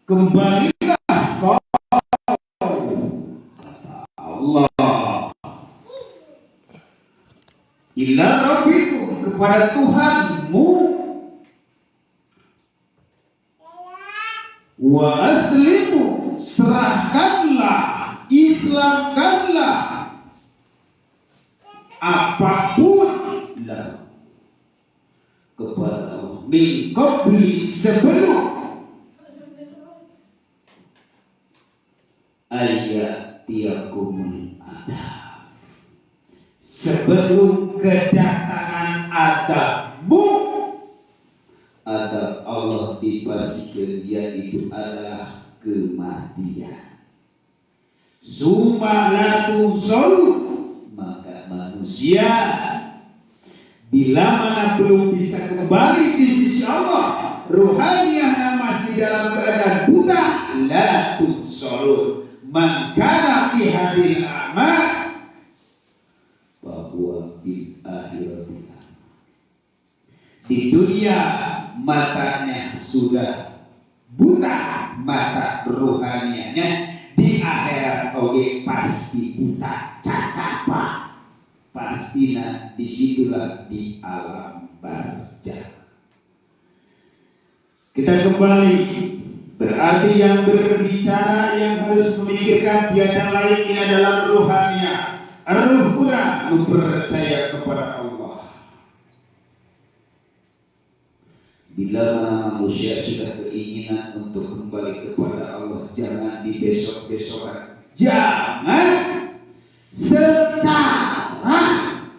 kembalilah kau Allah ila rabbikum, kepada Tuhanmu, wa aslimu, serahkanlah, islamkanlah apapun lah kepada Allah, min qabli, sebelum ayatiyakumul adab, sebelum kedatangan adabmu. Adab Allah dipastikan yaitu adalah kematian. Summa la tunsaru, maka manusia bila mana belum bisa kembali di sisi Allah, ruhaniyahnya masih dalam keadaan buta, la tunsaru, man kana fi hadil a'ma bahwa di akhirat, di dunia matanya sudah buta, mata rohanianya, di akhirat oke pasti buta, cacapan, pastinya disitulah di alam barzakh. Kita kembali, berarti yang berbicara, yang harus memikirkan tiada lain ini adalah rohania. Ruh pura mempercaya kepada Allah. Bila mana manusia sudah keinginan untuk kembali kepada Allah, jangan di besok-besokan, jangan sekarang.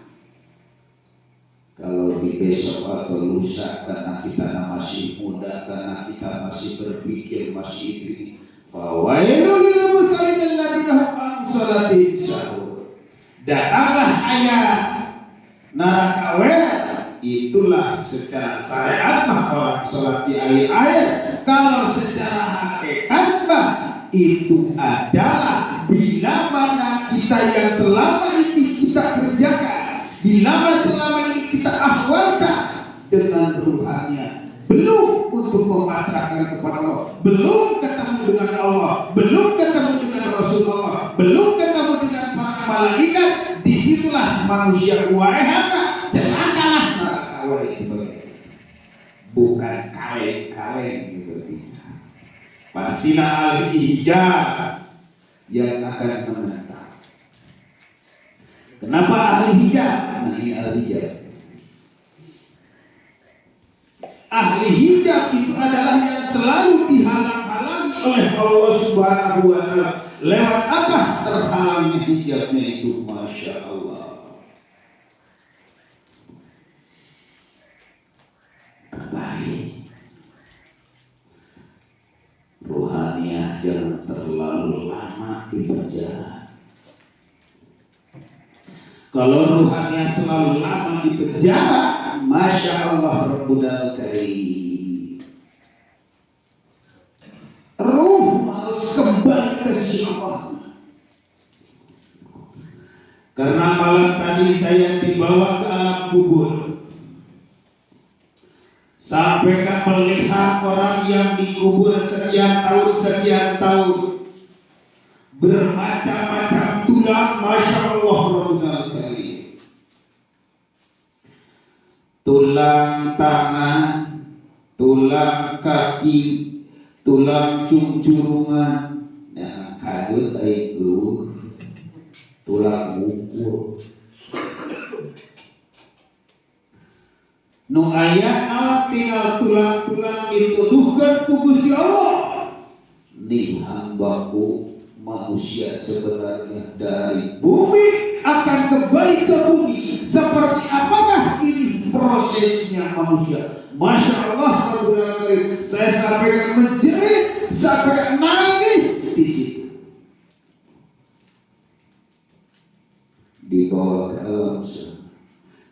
Kalau di besok atau lusa, karena kita masih muda, karena kita masih berpikir, masih itu, fawailul lil musallin alladziina hum an shalatihim sahun. Datanglah ayat neraka, itulah secara syariat mah orang sholat di air-air. Kalau secara hakikat mah itu adalah bila mana kita yang selama ini kita kerjakan, bila mana selama ini kita ahwalkan dengan ruhannya, belum untuk memasrahkan kepada Allah, belum ketemu dengan Allah, belum ketemu dengan Rasulullah, belum ketemu dengan para malaikat, disitulah manusia waehaka celakalah neraka itu, bukan kaleng-kaleng gitu bisa. Pastilah ahli hijab yang akan menentang. Kenapa ahli hijab? Nah ini ahli hijab. Ahli hijab itu adalah yang selalu dihalang-halangi oleh Allah Subhanahu wa Ta'ala. Lewat apa terhalangnya hijabnya itu? Masya Allah. Kembali, ruhaniah jangan terlalu lama di penjara. Kalau ruhaniah selalu lama di penjara, Masya Allah Rabbul Karim, ruh harus kembali ke sisi Allah. Karena malam tadi saya dibawa ke alam kubur, sampai melihat orang yang dikubur sekian tahun, bermacam-macam tulang, Masya Allah Rabbul Karim. Tulang tangan, tulang kaki, tulang cungcurungan, nah kadut itu tulang ukur. Nu aya tinggal tulang-tulang itu bukan Gusti Allah. Nih hambaku manusia sebenarnya dari bumi akan kembali ke bumi. Seperti apakah ini prosesnya manusia? Masya Allah, saya sampai menjerit, sampai nangis di situ. Dibawa ke alam sana.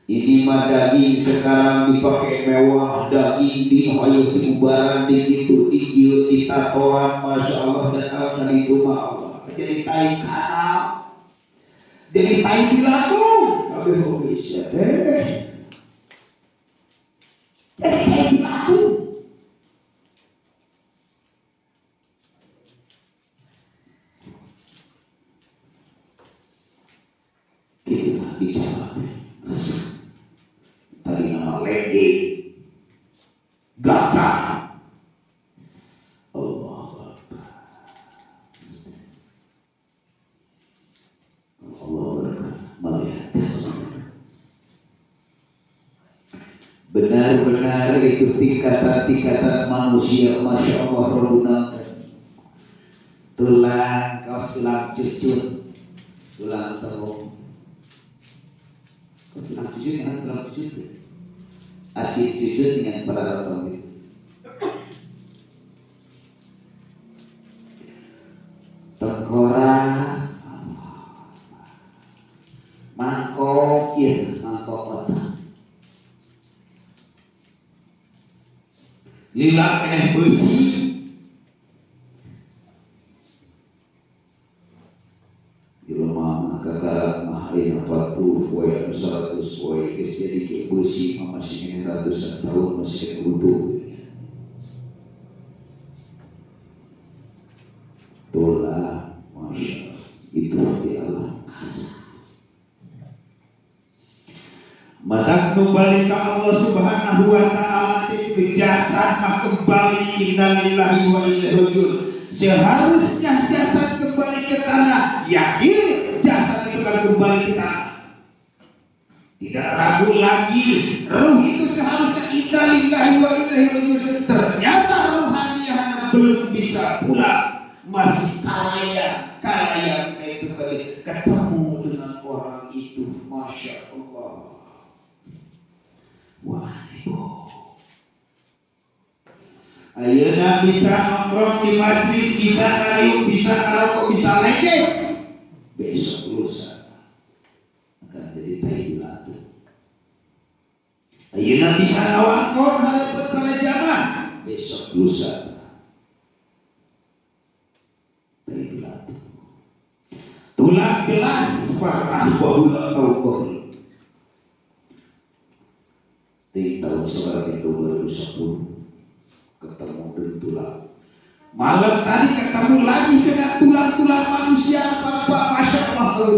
Ini mah daging sekarang dipakai mewah, daging dihoyok diubaran digitu digiut ditatoan, Masya Allah, dan alasan itu mah Allah. Jadi tai kanal, jadi tai dilaku, tapi bisa deh. Jadi tai dilaku. Tadi nama lagi gagah. Allah melihat benar-benar itu tingkatan-tingkatan manusia. Masya Allah, Rabbuna tulang kaos, tulang cucut, tulang telur, kaos tulang cucut dengan tulang cucut, asyik cucut dengan peralatan itu. Tengkorak, mangkok, ya mangkok otak, lila kena besi, ilmu kekarat mahalin 40 poin 100 poin jadi kayak besi masih ini ratusan tahun masih utuh. Itulah masya itu di alam kasar. Matak kembali ke Allah Subhanahu wa Ta'ala, itu jasad mah kembali innalillahi wa inna ilaihi raji'un. Seharusnya jasad kembali ke tanah, yakin jasad itu akan kembali ke tanah. Tidak ragu lagi, ruh itu seharusnya innalillahi wa inna ilaihi raji'un. Ternyata rohaniah belum bisa pulang. Masih kalaya itu ketemu dengan orang itu, masya Allah. Wah, ayeuna bisa nongkrong di majlis, bisa ngayuh, bisa ngarokok, bisa lengket. Besok lusa akan jadi tayyibatu. Ayeuna bisa ngawangkor hadapan para jamaah. Besok lusa tulang gelas parah bahula taubat di tahun 2010 ketemu dengan tulang. Malam tadi ketemu lagi dengan tulang-tulang manusia. Bapak, masya Allah,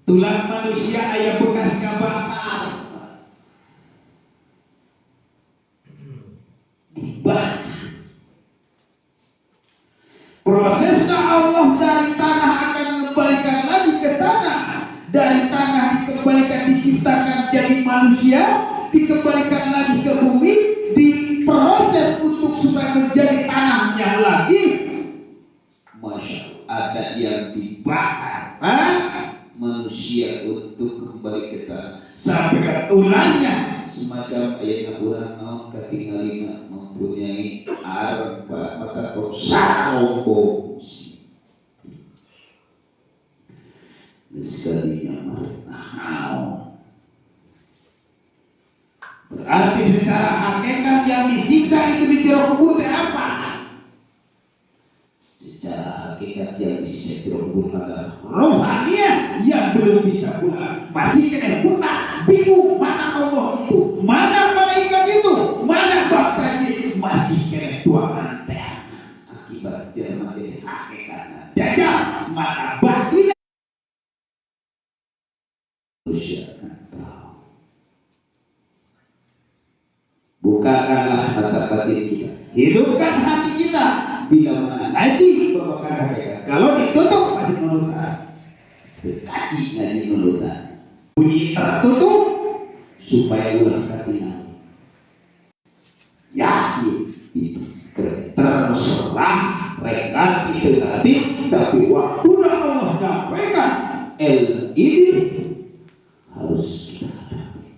tulang manusia ayah bekasnya bakar, dibakar. Prosesnya Allah dari tanah akan mengembalikan lagi ke tanah, dari tanah dikembalikan diciptakan jadi manusia, dikembalikan lagi ke bumi, diproses untuk supaya menjadi tanahnya lagi. Masya Allah, ada yang dibakar manusia untuk kembali ke tanah sampai ke tulangnya. Semacam ayat Al-Quran ketinggalan mempunyai arba mata korsaro sekalinya marnau. Berarti secara hakikat yang disiksa itu di jero kubur apa? Secara hakikat yang disiksa di jero kubur adalah rohaniah yang belum bisa pulang, masih kena buta, bingung mana Allah itu, mana malaikat itu, mana bangsanya itu, masih kena tuangan teh. Akibat dia materi hakikatnya dajjal, maka batin manusia akan tahu. Bukakanlah mata batin kita, hidupkan hati kita. Bila mana ngaji merupakan hakikat, kalau ditutup masih menutup. Kaji ngaji menutup, bunyi tertutup supaya ulang katingan. Yakin itu terserah rekan itu tadi, tapi waktu Allah nyampaikan ini harus kita hadapi.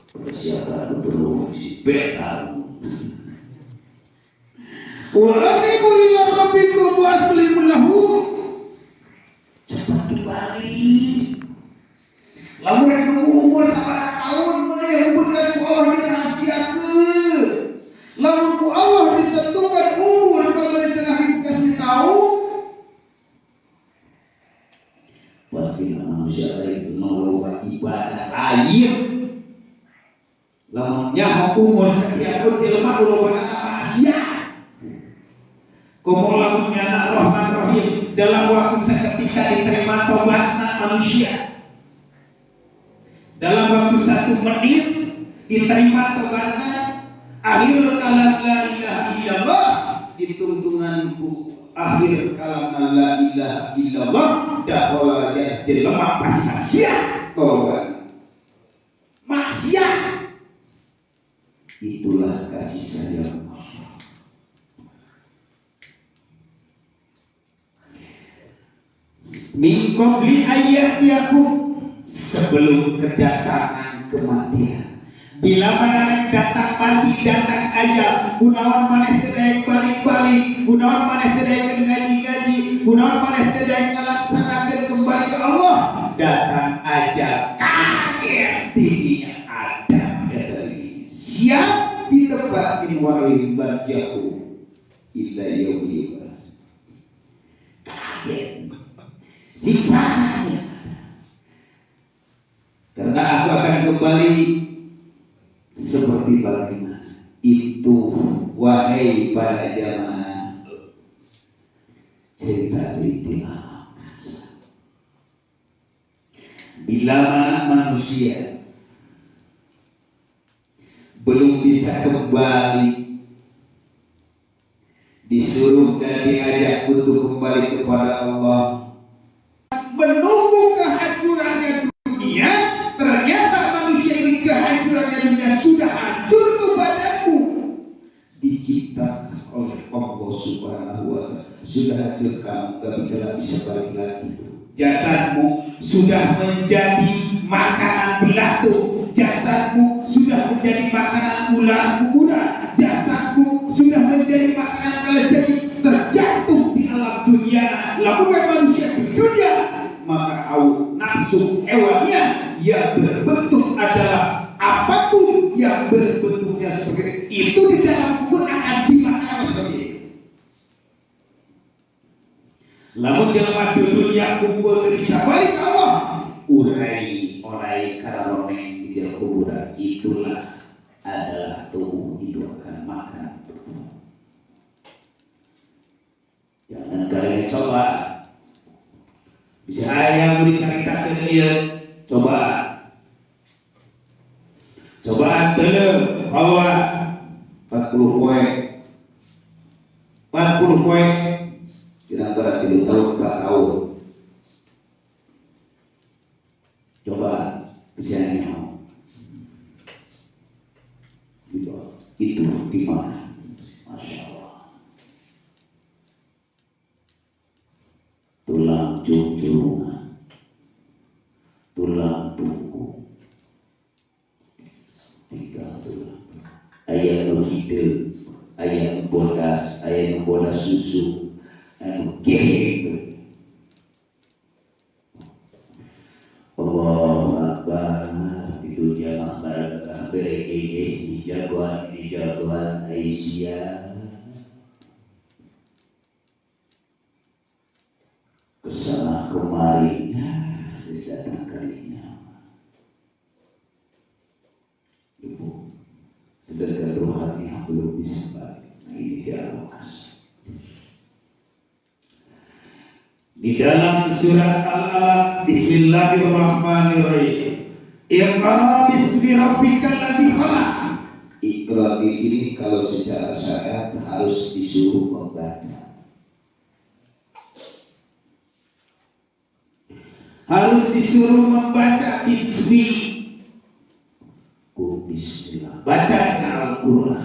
Persiapan untuk mengisi betal. Wa'anibu ila rabbikum waslimu lahu. Cepat kembali. Lamun itu umur 1 tahun mulai hubungan ku Allah dirahasiakeun. Lamun ku Allah ditentukan umur pada setengah hidup kasih tahu. Pasti manusia lain mengelola ibadah lain. Lamunnya umur sekian tahun jelema ulah manusia. Komo lamun Bismillahirrahmanirrahim. Dalam waktu seketika diterima tobatnya manusia. Dalam waktu 1 menit diterima tobatnya. Akhir kalam la ilaha illallah, dituntunganku akhir kalam la ilaha illallah, dakhala jelema pasti maksiat tobat. Maksiat. Itulah kasih sayang Allah. Min qabli ayyatiyakum, sebelum kedatangan kematian. Bila mana datang mati, datang ajal, gunawan maneh teu daek balik-balik, gunawan maneh teu daek ngaji-ngaji, gunawan maneh teu daek ngalaksanakeun kembali ke Allah. Datang ajal, kaget tingginya ada dari siap di tempat ini warim bajahu illa yaumiyas. Kaget siksaannya, karena aku akan kembali seperti bagaimana itu, wahai para jamaah, cerita di alam kasar. Bila mana manusia belum bisa kembali, disuruh dan diajak untuk kembali kepada Allah, menunggu kehancurannya dunia. Ternyata manusia ini kehancurannya dunia sudah hancur kepadamu. Diciptakan oleh Allah Subhanahu wa Ta'ala, sudah hancur kamu, gak bisa balik lagi. Jasadmu sudah menjadi makanan belatung, jasadmu sudah menjadi makanan ular-ular, jasadmu sudah menjadi makanan kalajati, terjatuh di alam dunia. Lalu manusia di dunia, maka nafsu hewannya yang berbentuk adalah apapun yang berbentuknya seperti itu di dalam Quran akan dimakan seperti itu. Lalu jelema dunia kumpul bisa balik Allah, urai karoneng di jalan kuburan, itulah adalah tubuh, itu akan makan tubuh. Jangan kalian coba. Bisa ayam diceritakan dia, coba telur bawa 40 poin, kira-kira 3 tahun 4 tahun. Coba bisa itu di mana? Masya Allah. Tulang junjungan, tulang punggung, 3 tulang. Ayah nu hidup, ayah nu bodas, ayah nu bodas susu, anu geheng. Allahu Akbar. Di dunia makhluk kabeh ini jagoan Aisyah. Kesana kemarinya, kesana kalinya. Ibu, sedangkan rohani yang belum bisa balik. Nah, ini dialokasi. Di dalam surat Al-Alaq, Bismillahirrahmanirrahim. Iqra bismi rabbikal ladzi khalaq. Iqra di sini kalau secara syariat harus disuruh membaca. Harus disuruh membaca bismillah, baca Al-Quran.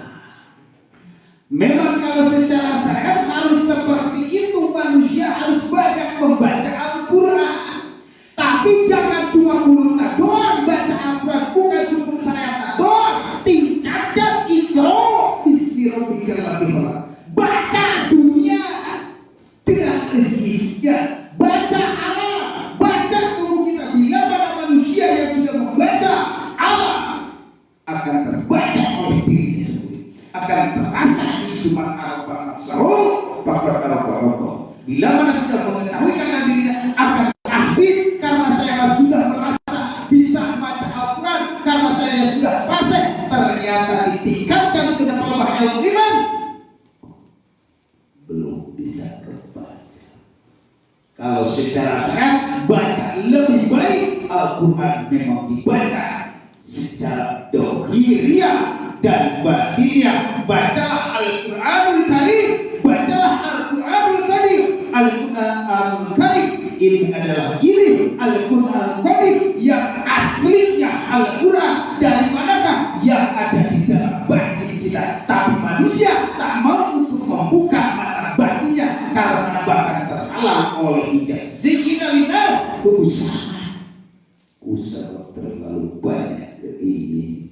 Memang kalau secara syariat harus seperti itu, manusia harus banyak membaca Al-Quran. Tapi jangan cuma mulutnya doang baca Al-Quran, bukan cuma syariat doang. Tingkatkan Iqra bismi rabbikal ladzi khalaq. Baca dunia dengan izisnya, baca alam, baca tubuh kita. Bila pada manusia yang sudah membaca alam, akan terbaca oleh dirinya sendiri, akan terasa di sumat arba nafsahu bakar arba. Bila mana sudah mengetahui karena dirinya, akan terakhir karena saya sudah merasa bisa membaca Al-Quran, karena saya sudah fasih. Ternyata ditingkatkan ke dalam ilmu iman, belum bisa kebaca. Kalau secara syariat baca lebih baik, Al-Quran memang dibaca secara dohiriyah dan batiniyah. Bacalah Al-Quranul Karim, bacalah Al-Quranul Karim. Al-Quranul Karim ini adalah Al-Quranul Karim yang aslinya Al-Quran. Dari manakah? Yang ada di dalam batin kita. Tapi manusia tak mau untuk membuka mata batinnya karena bahkan terhalang oleh hijab zikina linas. Usaha terlalu banyak ke ini.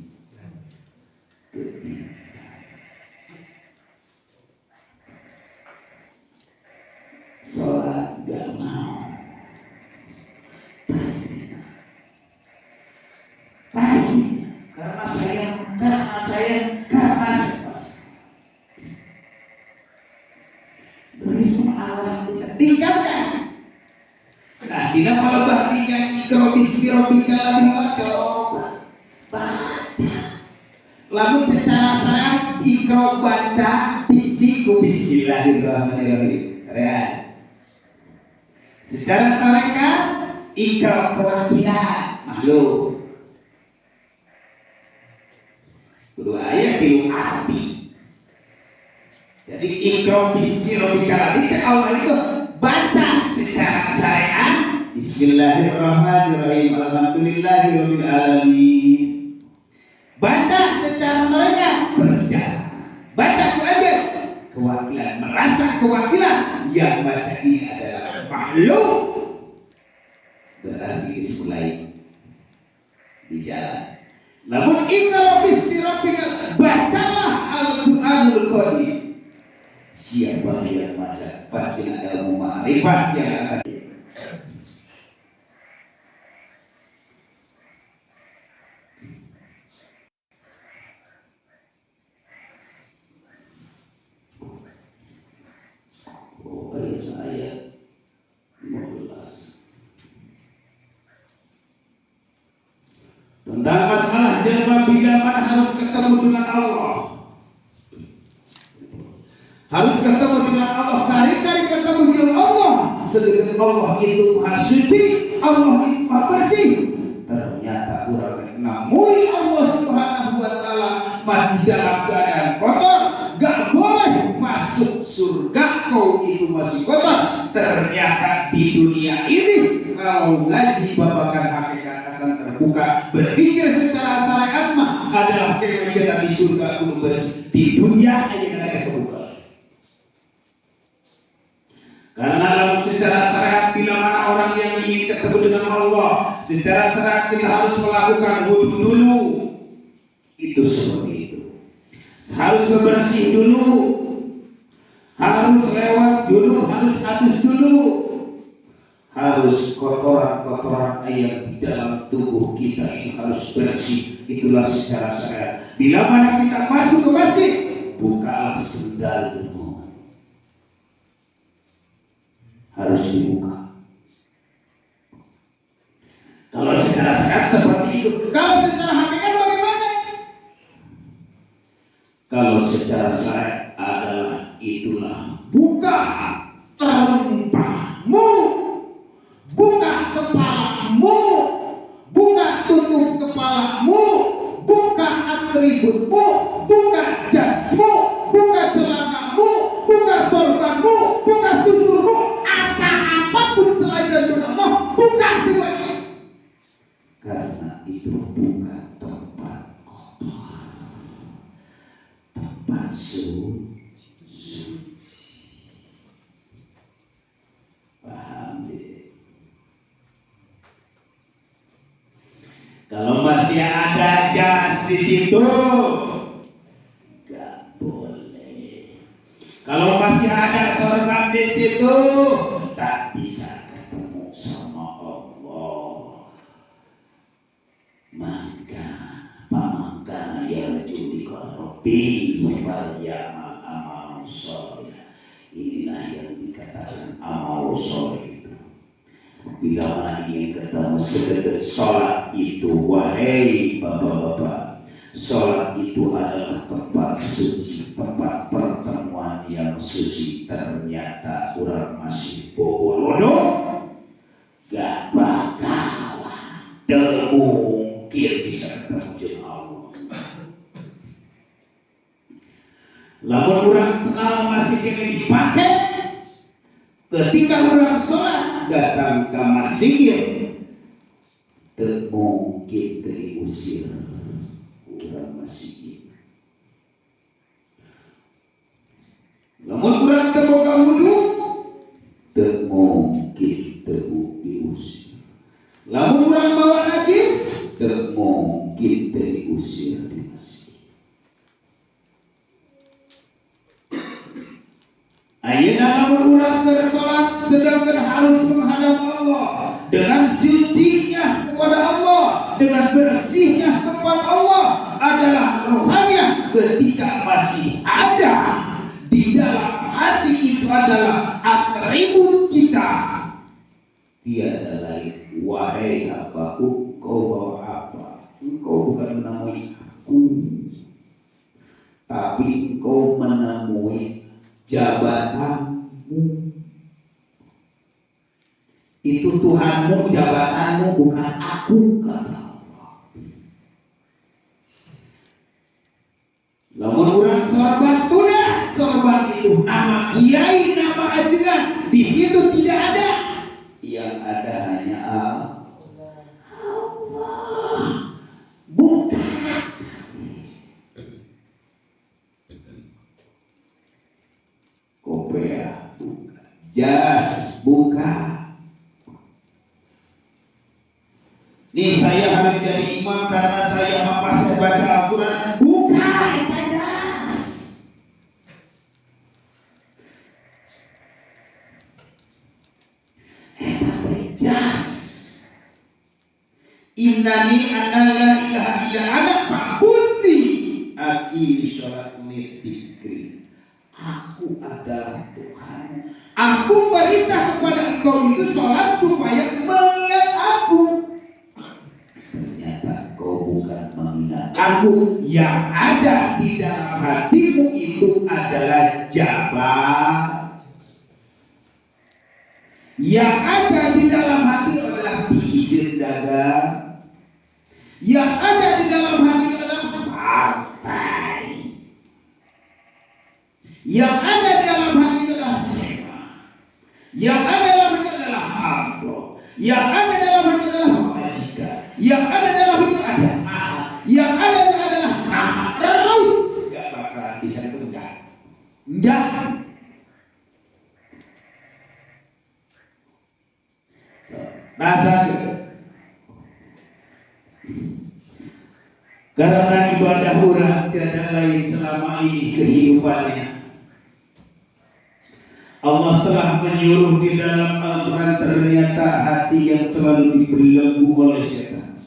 Sholat gak mau. Pasti. Karena saya. Allah tinggalkan. Nah, tidak malah bahtinya ikro bismi rabbika coba baca. Lalu secara syariat ikro baca bismillahirrahmanirrahim. Syariat. Secara tarekat ikro kewakilan makhluk. Kedua ayat tilu arti. Jadi ikro bismi rabbika itu Allah itu baca secara syariat bismillahirrahmanirrahim alhamdulillahirabbil alamin. Baca secara mereka berjalan. Baca itu aja kewakilan, merasa kewakilan yang baca ini adalah makhluk. Berarti mulai di jalan. Namun ikro bismi rabbika, bacalah Al-Quranul Karim. Siapa yang baca pasti ada ilmu ma'rifat yang akan. Ayat 15 tentang masalah jemaah bila mana harus ketemu dengan Allah. Harus ketemu dengan Allah, kali-kali ketemu dengan Allah. Sedangkan Allah itu maha suci, Allah itu maha bersih. Ternyata orang namun Allah Subhanahu wa Ta'ala masih dalam keadaan kotor, gak boleh masuk surga. Kau itu masih kotor. Ternyata di dunia ini kalau ngaji babakan hakikat akan terbuka. Berpikir secara syariat mah adalah kewajiban di surga kudu bersih. Di dunia aja ada terbuka. Karena dalam secara syariat bila mana orang yang ingin ketemu dengan Allah, secara syariat kita harus melakukan wudu dulu. Itu seperti itu. Harus bersih dulu. Harus lewat dulu, harus hadus dulu. Harus kotoran-kotoran air di dalam tubuh kita ini harus bersih. Itulah secara syariat. Bila mana kita masuk ke masjid, bukalah sendalmu. Harus dibuka. Kalau secara syariat seperti itu. Kalau secara hakikat bagaimana? Kalau secara syariat adalah itulah buka terumpahmu, buka kepalamu, buka tutup kepalamu, buka atributmu, buka jasmu, buka celanamu, buka sorbanmu, buka susurmu. Apapun selain dari Allah, bukan semuanya. Karena itu bukan tempat kotor, tempat suci. Paham deh? Kalau masih ada jas di situ, gak boleh. Kalau masih ada sorban di situ, tak bisa ketemu sama Allah. Maka pamangkana yarju liqarrabi wal ya'mal amal sholih. Inilah yang dikatakan amal sholih itu. Bila mana ingin ketemu sekedar sholat itu, wahai bapak-bapak, sholat itu adalah tempat suci, tempat pertemuan yang suci ternyata orang masih bobodo, gak bakalan mungkin bisa ketemu jeung Allah. Lamun orang selama masih kena dipakai, ketika orang sholat datang ke masjid, mungkin diusir orang masjid. Lamun orang terbuka wudu, mungkin diusir. Lamun orang bawa najis, mungkin diusir di masjid. Ayeuna lamun urang keur salat sedangkan harus menghadap Allah dengan sucinya kepada Allah, dengan bersihnya tempat Allah adalah rohaniah ketika masih ada di dalam hati itu adalah atribut kita. Tiada lain, wahai apa engkau bawa apa? Engkau bukan menemui aku, tapi engkau menemui jabatanmu. Itu Tuhanmu, jabatanmu, bukan aku, kata Allah. Lamun urang sorban tuna, sorban itu nama kiai, nama ajengan, di situ tidak ada. Yang ada hanya Allah. Bukan. Kopea bukan, jas bukan. Nih saya harus jadi imam karena saya hafal baca Al-Quran. Bukan, itu jas. Itu jas. Innani analla ilaha illa ana fa'budni aqimi sholat lidzikri. Aku adalah Tuhan. Aku perintah kepada engkau itu sholat supaya mengingat aku. Ternyata kau bukan mengingat aku. Yang ada di dalam hatimu itu adalah jabat. Yang ada di dalam hati adalah diisir dagang. Yang ada di dalam hati adalah partai. Yang ada di dalam hati adalah sewa. Yang ada dalam hati adalah amplop. Yang ada dalam hati adalah majikan. Yang ada dalam hati ada anak. Yang ada adalah anak terus. Gak bakalan bisa enggak. Rasa karena ibadah orang tiada lain selama ini kehidupannya. Allah telah menyuruh di dalam Al-Quran, ternyata hati yang selalu dibelenggu oleh setan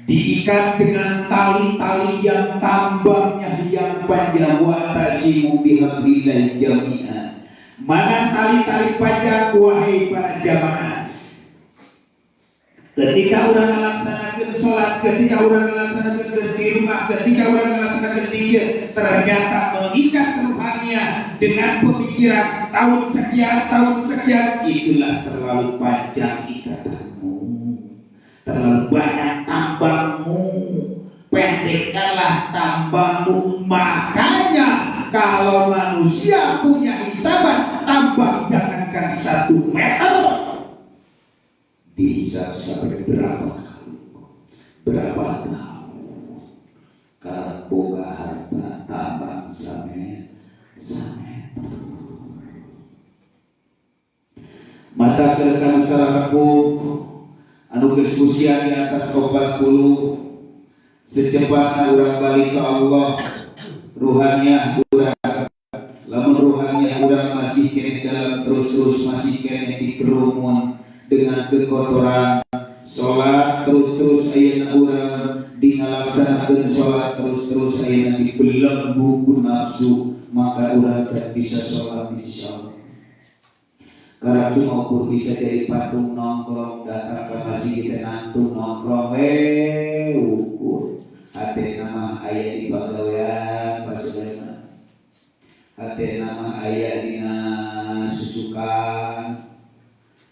diikat dengan tali-tali yang tambangnya yang panjang. Wa tasimu bihablillahi jami'an. Mana tali-tali panjang wahai para jamaah? Ketika orang melaksanakan sholat, ketika orang melaksanakan di rumah, ketika orang melaksanakan zikir, ternyata mengikat Tuhannya dengan pemikiran tahun sekian, itulah terlalu panjang ikatanmu, terlalu banyak tambangmu, pendekkanlah tambangmu. Makanya kalau manusia punya hisaban tambang jangankan 1 meter, bisa sampai berapa tahun karena boga harta tambang samet. Mata kerekan masyarakat anu diskusian di atas 40 secepatnya orang balik ke Allah. Ruhaniah urang, lamun ruhaniah urang masih kene dalam terus masih kene dikerumun dengan kekotoran. Sholat terus ayeuna urang dingalaksanakeun sholat terus ayeuna dibelenggu ku nafsu, maka urang tidak bisa sholat insyaallah. Karena cuma ukur bisa jadi patung nongkrong, datang ke masjid kita nantung nongkrong, ukur hati nama ayah di pagawean pasukan. hati nama ayah dina susukan,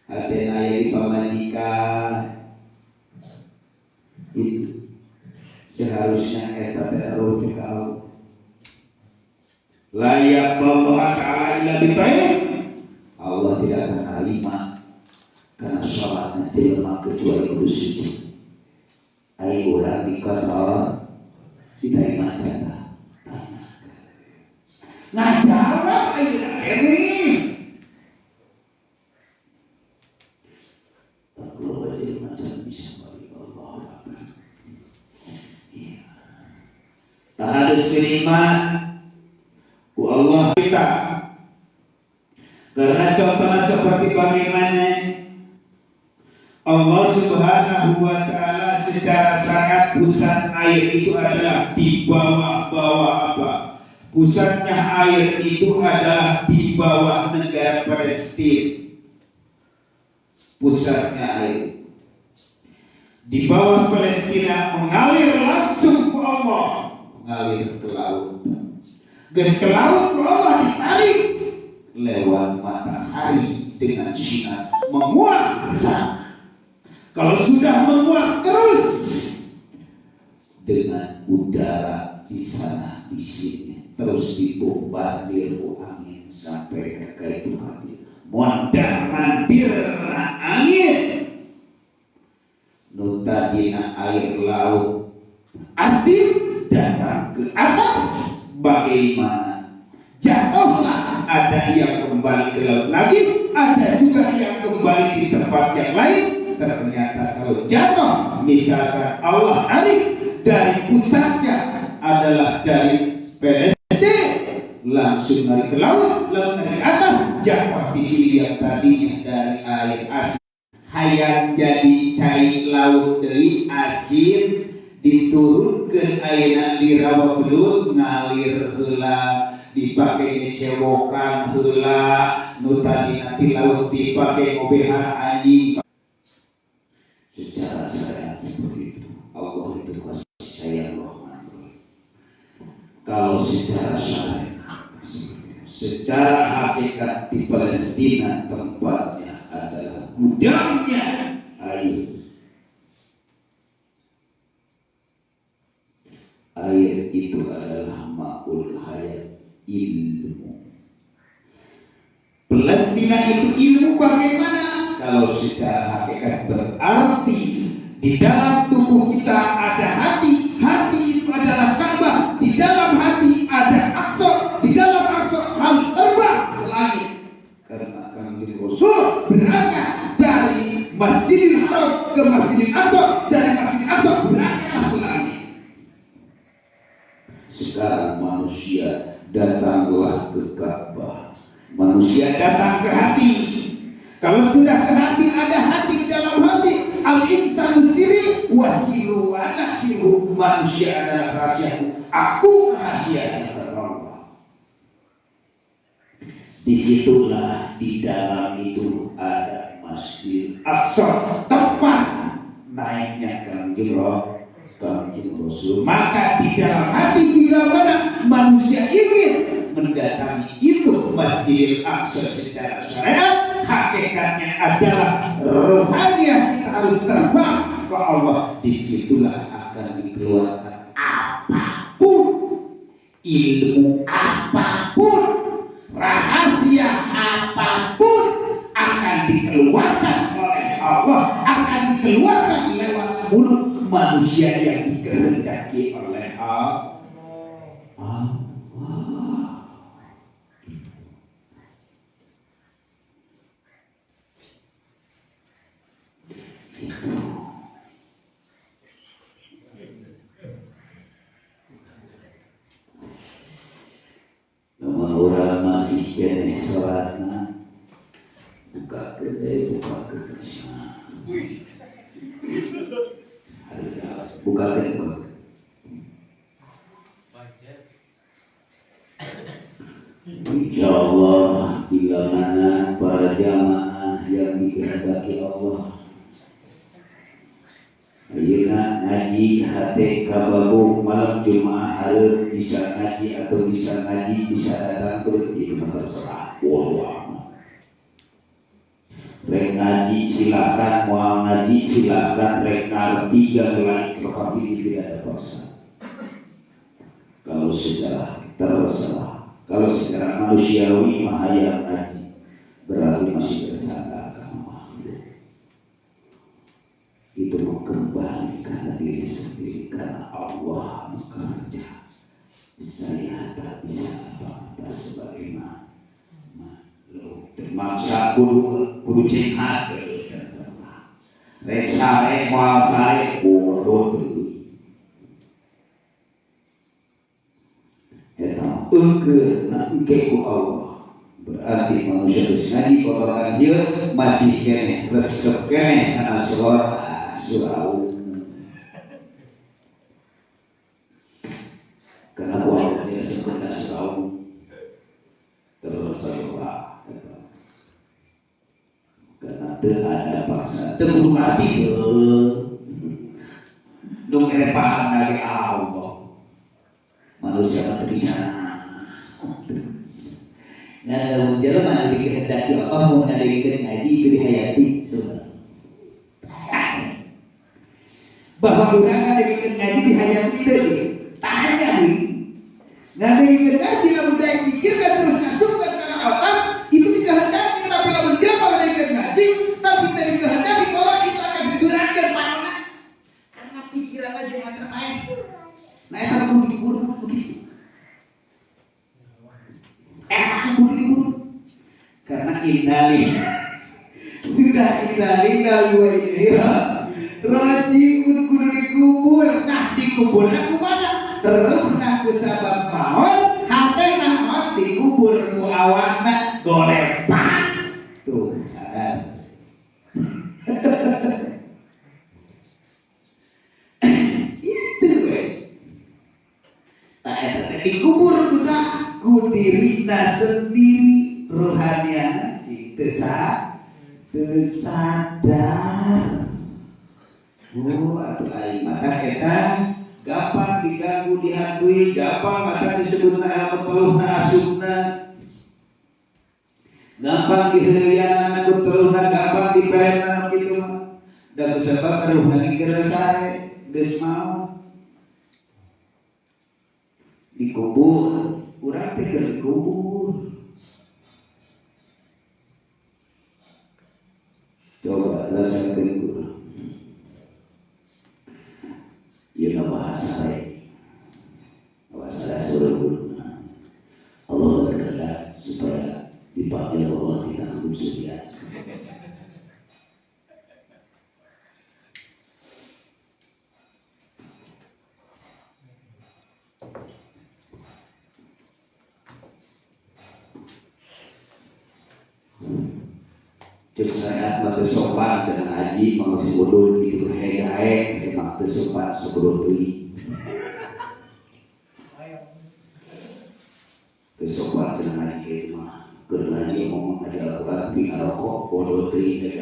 hati ayah di pamajikan, itu seharusnya eta terus ke Allah. Layak Allah Ta'ala illa bitain. Allah tidak akan terima karena sholatnya jelema kecuali kudu suci. Ayo orang dikata diterima jatah. Ngajaran ayo ini. Tak perlu jelema macam bisa balik Allah. Tak harus terima ku Allah kita. Karena contohnya seperti bagaimana Allah Subhanahu wa Ta'ala secara sangat pusat air itu adalah di bawah-bawah apa? Pusatnya air itu adalah di bawah negara Palestina. Pusatnya air di bawah Palestina mengalir langsung ke Allah, mengalir ke laut. Ges ke laut ke Allah ditarik lewat matahari dengan sinar menguap ke sana. Kalau sudah menguap terus dengan udara di sana di sini terus dibombardir angin sampai ke itu hati mondar mandir angin nutadina air laut asin datang ke atas bagaimana jatuhlah, ada yang kembali ke laut lagi, ada juga yang kembali di tempat yang lain. Ternyata kalau jatuh, misalkan Allah tarik dari pusatnya adalah dari Palestina, langsung narik ke laut, laut narik ke atas, jatuh di sini yang tadinya dari air asin, hayang jadi cair laut dari asin, diturunkan air di rawa belut ngalir heula. Dipakai ngecewokan heula nu tadi nanti laut dipakai ngobehan anjing. Secara syariat seperti itu Allah itu kasih sayang Rahman. Kalau secara syariat, secara hakikat di Palestina tempatnya adalah gudangnya air. Air itu adalah ma'ul hayat, ilmu. Palestina itu ilmu bagaimana? Kalau secara hakikat berarti di dalam tubuh kita ada hati, hati itu adalah Ka'bah, di dalam hati ada Aqsa, di dalam Aqsa harus terbang ke langit. Karena kami Rasul berangkat dari Masjidil Haram ke Masjidil Aqsa, dari Masjidil Aqsa berangkat ke langit. Sekarang manusia datanglah ke Ka'bah, manusia datang ke hati. Kalau sudah ke hati, ada hati di dalam hati. Al-insanu siri wasiru wa nasiru. Manusia adalah rahasiaku, aku rahasianya Allah. Disitulah di dalam itu ada Masjid Aqsa, tempat naiknya Kanjeng Rasul. Maka di dalam hati bila mana manusia ingin mendatangi itu Masjidil Aqsa secara syariat, hakikatnya adalah rohaniah, kita harus terbang ke Allah. Disitulah akan dikeluarkan apapun, ilmu apapun, rahasia apapun akan dikeluarkan oleh Allah, akan dikeluarkan lewat mulut manusia yang dikehendaki oleh Allah. Namun orang masih kene sholatna buka kedai, buka kedai, buka kedai. Insya Allah bila mana para jamaah yang dikehendaki Allah Ayeuna ngaji hate kababung malam Jumat hareup bisa ngaji atau bisa ngaji bisa datang ke itu terserah. Wallah. Rek ngaji silakan, mau ngaji silakan, rek ngarti gagelan tetapi tidak ada paksa. Kalau secara terserah, kalau secara manusiawi mahayat ngaji berarti masih bersandar sama makhluk. Itu kembali karena diri sendiri, karena Allah bekerja. Saya tak bisa apa-apa sebagaimana makhluk. Termaksa kudu cek hati dan salah. Rek sare moal sare bodoh tuh. Eta engke nanti ku Allah. Berarti manusia ngaji orang dia masih kene resep kene karena surau karena Allah dia sebenarnya surau terus saya karena tidak ada paksa terus mati dong paham dari Allah manusia tak bisa. Nah, dalam Jerman dikehendaki Allah mau ngadakan ngaji itu dihayati, saudara. Bahwa orang ngadakan ngaji dihayati itu, tanya nih. Ngadakan ngaji lamun yang pikirkan terus ngasupkan karena otak itu dikehendaki, tapi lamun dia ngadakan ngaji, tapi dari kehendaki orang itu akan diberatkan mana? Karena pikiran aja yang termain. Nah, itu perlu dikurung begitu. Karena indali sudah indali wa inna rajiun kudu dikubur. Nah dikubur aku mana terus aku sabab maut hatena maut dikubur ku awakna golepan tuh sadar. Itu tak ada dikubur ku dirina sendiri rohaniana tersadar. Atau lain maka kita gampang diganggu dihantui, gampang maka disebut anak peluh asupna, gampang dihelian anak peluhna, gampang diperen anak gitu. Dan sebab peluh lagi keresare geus mau dikubur, urang teh dikubur. Coba rasakan dulu. Ya bahasa suruh Allah berkehendak supaya dipanggil Allah kita khusus ya. Cek saya maka sopan jangan haji mengerti bodoh gitu berhaya-haya maka sopan sebelum beli sopan jangan haji itu mah kerana ngomong aja Al-Quran tapi ngerokok bodoh beli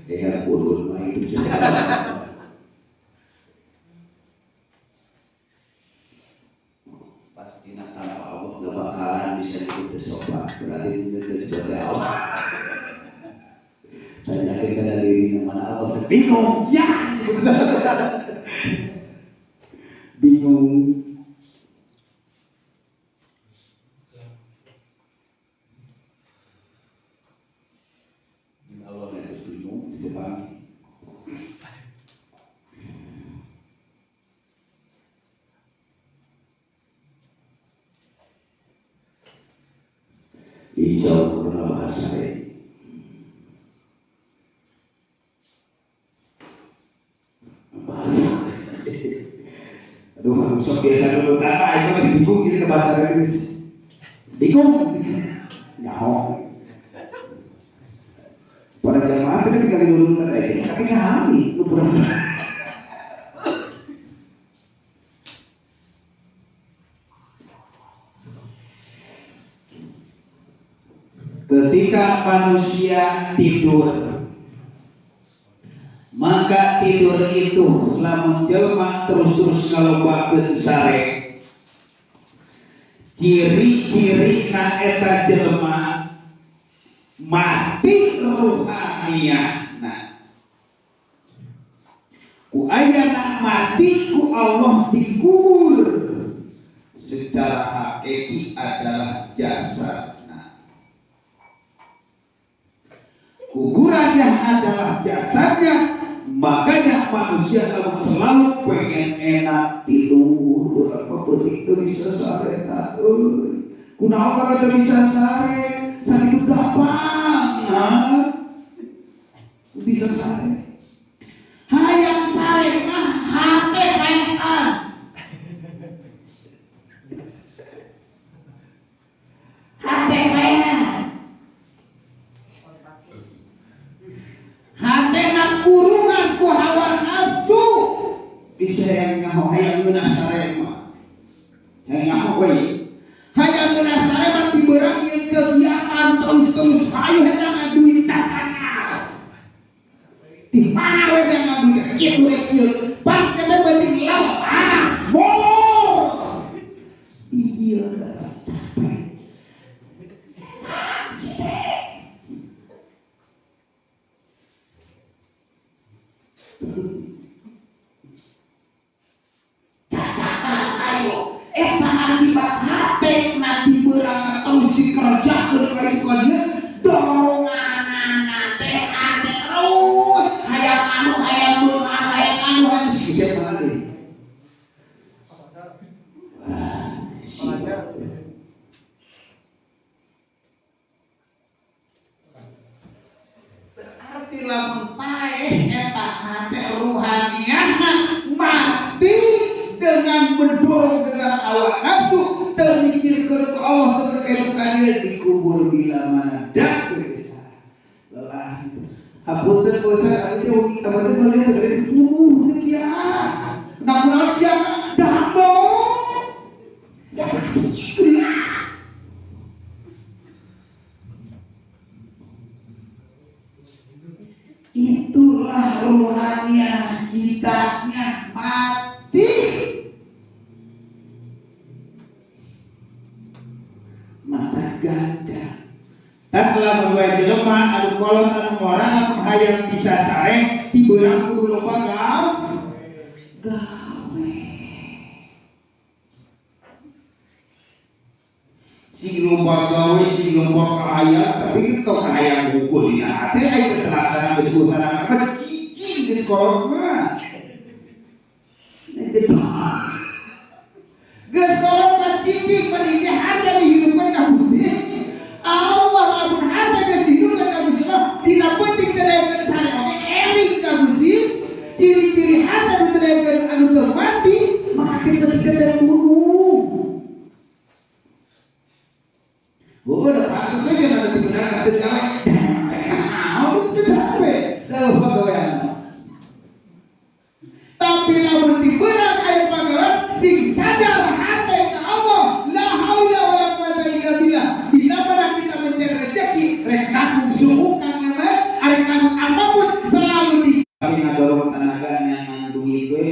kayak bodoh mah itu pasti nak tanpa Allah gak bakalan bisa ikut sopan berarti itu sebagai Allah. Saya kenal diri mana Allah bingung ya bingung Allah harus bingung istirahat dijauh pernah bahasa aduh, sok biasa dulu tanpa itu masih bingung gitu ke bahasa Inggris. Bingung, nyaho. Pada jamaah kita tinggal di gunung tadi, tapi kami lu pura-pura. Ketika manusia tidur, Maka tidur itu lamun jelema terus-terus ngalombakeun sare. Ciri-ciri na eta jelema mati ruhaniyah. Nah, ku ayana mati ku Allah dikubur secara hakiki adalah jasad. Nah, kuburannya adalah jasadnya. Makanya manusia kalau selalu pengen enak tidur, apa penting itu bisa sare tahu. Kunaon kata bisa sare itu gampang, bisa sare. Hayang sare mah hate rehan. Hate rehan. Hate nak kurungan ku hawa nafsu. Bisa yang ngaho hayang geuna sare mah. Hayang ngaho we. Hayang geuna sare mah tibeurang ieu kegiatan terus-terus hayu hendak ngaduit tacangan. Di mana we yang ngaduit kieu we kieu. Pan kada penting lawan molor. Iya dah capek. Cacakan ayo eta akibat hate nanti berang terus dikerjakeun ka itu dia doronganana teh ane terus hayang anu hayang beungan hayang anu hayang siapa nanti berarti lamun paeh eta hate ruhaniyahna mati dengan mendorong dengan awak nafsu termikirkan ke Allah terkait kalian dikubur bila mana dak kesah lelah hapunten bosan aja kita pada melihat dari tubuh sekian namun siapa dambo itulah ruhaniah kitanya mati. Mata ganda. Dan telah membuat jelema adu kolon anu orang anu hayang bisa sare tibeurang kudu loba gawe. Si loba gawe si loba kahaya tapi kita kahayang hukul ya. Ate aya terlaksana geus urang apa cicing geus kolon mah. Geus kolon mah cicing peningnya hanya dihidupkan ka Gusti Allah lamun hanya geus dihidupkan ka Gusti Allah dina penting terekeun sare oge eling ka Gusti ciri-ciri hati anu terekeun anu teu mati maka kita teu bunuh. Udah pantas saja ada di negara kata jalan. Itu capek. Lalu pegawaian. Tapi namun di benak air pegawaian sing sadar hati ke Allah. La haula wala quwata illa billah. Bila mana kita mencari rezeki, rek nanggung suhu kangen, arek nanggung apapun selalu di. Kami ngadorong tenaga yang duit we.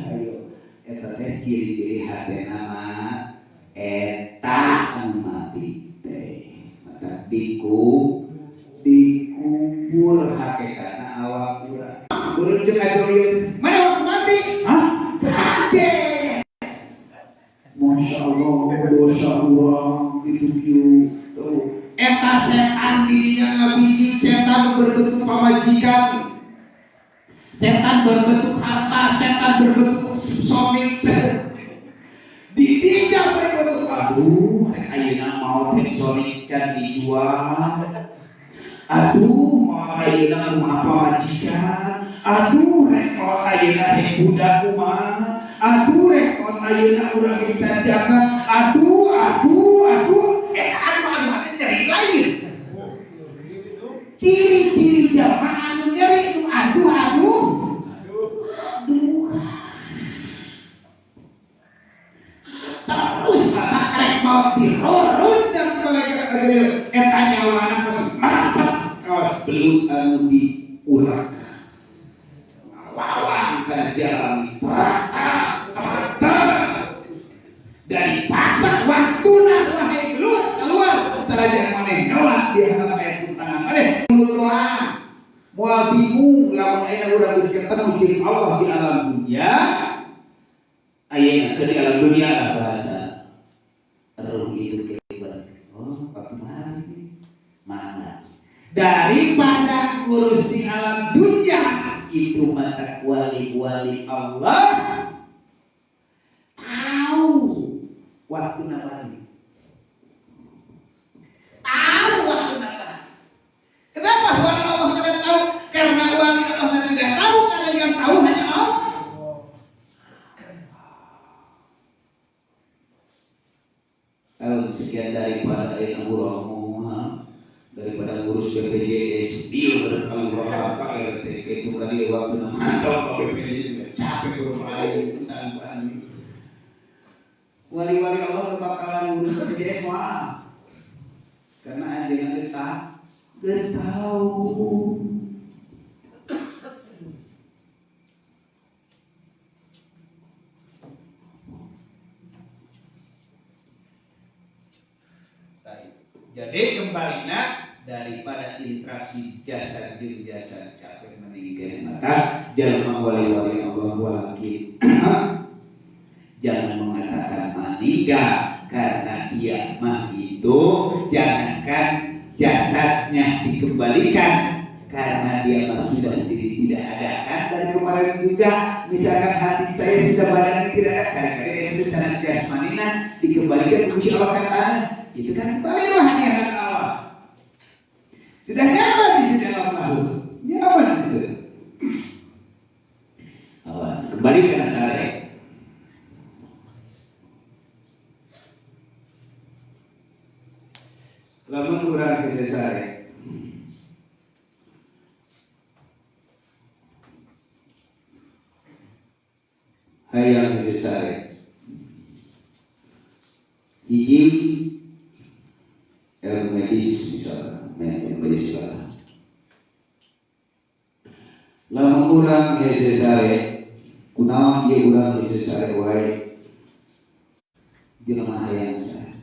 Ayo, eta teh ciri-ciri hati nama eta anu mati. Dikubur hakikatna awak urang. Urang jeung ajoreun. Mana waktu mati? Hah? Kaget. Masya Allah, dosa urang kitu-kitu. Tuh. Eta setan dirinya ngabisi, setan berbentuk pamajikan. Setan berbentuk harta, setan berbentuk sonik. Ditijak berbentuk aduh, ayeuna mau teh sonik can dijual. Aduh, mau ayeuna kumaha pamajikan. Aduh, rekot ayeuna he budak kumaha. Aduh, rekot ayeuna urang ge cajakan. Aduh. Anu hati nyeri lain. Ciri-ciri jamaah anu nyeri itu aduh. Terus karek mau dirorot dan malaikat kagel eta nyawana kos marapat kawas belut anu diurak. jalani rata dari paksa waktu nak wahai keluar seraja maneh nyolak dia kata kayak tangan maneh doang moal bingung lamun aya urang geus ketemu jeung Allah di alam dunia ayeuna ke di alam dunia lah bahasa ruh itu kebat oh bagaimana mana daripada ngurus di alam dunia itu mata wali-wali Allah tahu waktu nabani tahu waktu nabani. Kenapa wali Allah tidak tahu? Karena wali Allah tidak tahu, karena yang tahu hanya Allah. Kalau sekian daripada yang daripada ngurus BPJS dia berkali-kali KRT itu kali waktu mantap BPJS capek bermain tangan wali-wali Allah bakalan ngurus BPJS mah karena anjingnya geus tahu jadi kembalinya daripada interaksi jasad jeung jasad capek meninggal maka jangan wali-wali Allah walakin jangan mengatakan meninggal karena dia mah itu jangankan jasadnya dikembalikan karena dia masih dan diri tidak ada kan dari kemarin juga misalkan hati saya sudah badan tidak ada karena dia secara jasmaninya dikembalikan ke Allah katanya itu kan kembali rohani Allah sudah nyaman di dalam makhluk nyaman di situ awas kembali ke nasare lamun urang ke sare hayang ke sare izin medis misalnya medis lah lamun urang hese sare kunaon ieu urang hese sare wae jelema hayang sare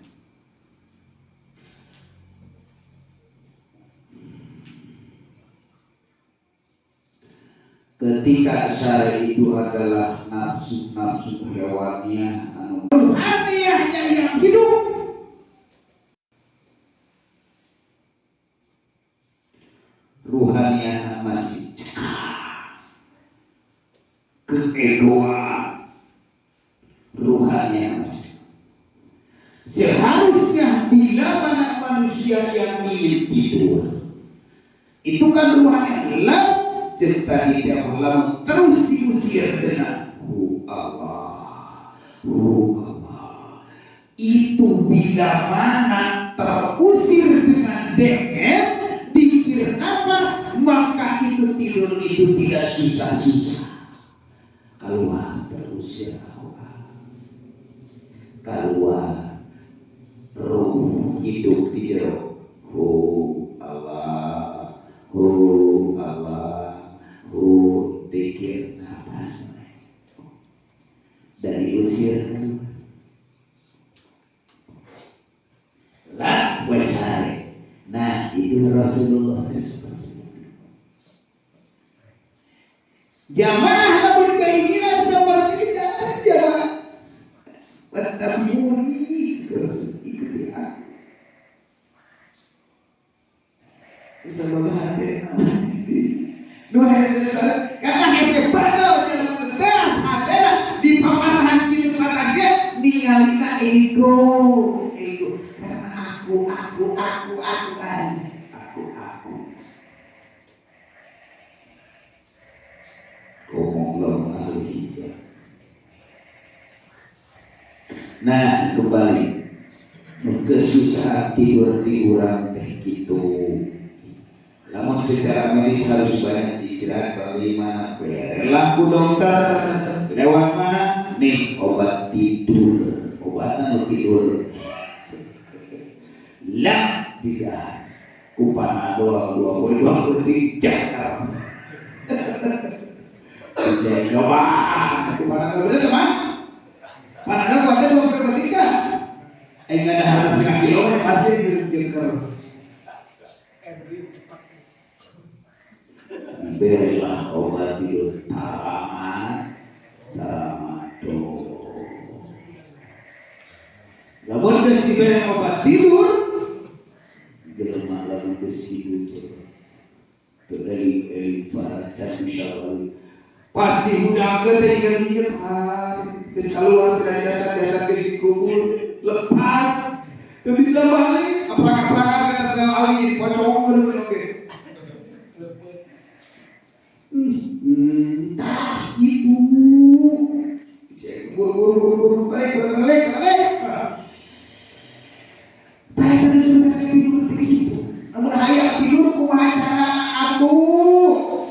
ketika sare itu adalah nafsu-nafsu hewaniah anu hatinya yang hidup ruhaniah masih keegoan ruhaniah masih seharusnya bila mana manusia yang ingin tidur itu kan ruhaniah gelap cerita tidak malam terus diusir dengan Allah itu bila mana terusir dengan dengan dikir nafas maka itu tidur itu tidak susah-susah keluar terusir Allah keluar ruh hidup di jero Allah dikir nafas dari usir lah wesare. Nah itu Rasulullah jamaah lamun keinginan seperti itu jamaah wattabi'uni terus ikuti aku bisa membahas dua hese karena hese badal jalan teras adalah di pamanahan kieu matanya ningalina ego karena aku ngomong belum ahli. Nah kembali kesusahan tidur di urang teh gitu namun secara medis harus banyak istirahat bagaimana berelah ku dokter lewat mana nih obat tidur obatnya tidur lah tidak kupana doang 23 jakar saya coba. Aku mana bener teman? Mana kuatnya 2 per 3? Enggak ada harus setengah kilo yang pasti jengkel. Berilah obat tidur taramat namun geus diberi obat tidur jelema lamun geus hidup dari baca insyaallah pasti hudangkeun teh inget-inget geus kaluar dari dasa-dasa geus dikubur lepas teu bisa balik aprak-aprakan kana tengah ali jadi pocong bener oke. Tah ibu buru balik tah tadi sudah saya tidur begitu namun hayang tidur kumaha cara atuh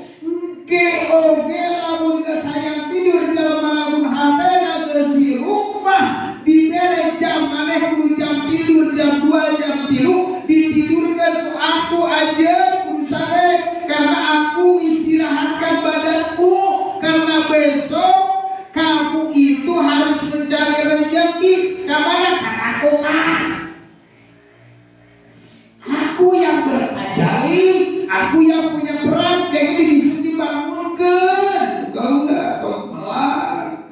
ke oge lamun geus hayang tidur jelema lamun hatena geus rumah dibere jam maneh kudu jam tidur jam 2 jam 3 ditidurkan ku aku aja kudu sare karena aku istirahatkan badanku karena besok kamu itu harus mencari rezeki kemana kataku aku yang bertajali aku yang punya peran kayak ini disuruh dibangunkan kalau enggak atau malah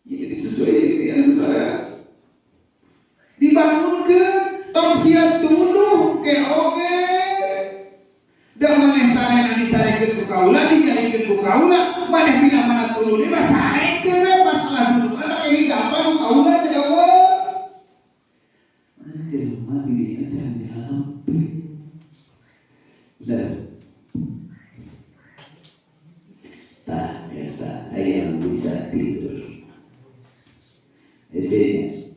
ini sesuai dengan saya dibangunkan tong siap tuduh ke oge dan maneh sarena disarekeun ku kaula dinyarikeun ku kaula maneh bila mana tuduh ni mah sarekeun we masalah dulu ana kayak gampang kaula cek Allah jelema dirinya jangan dihampe udah tak eta aya bisa tidur isinya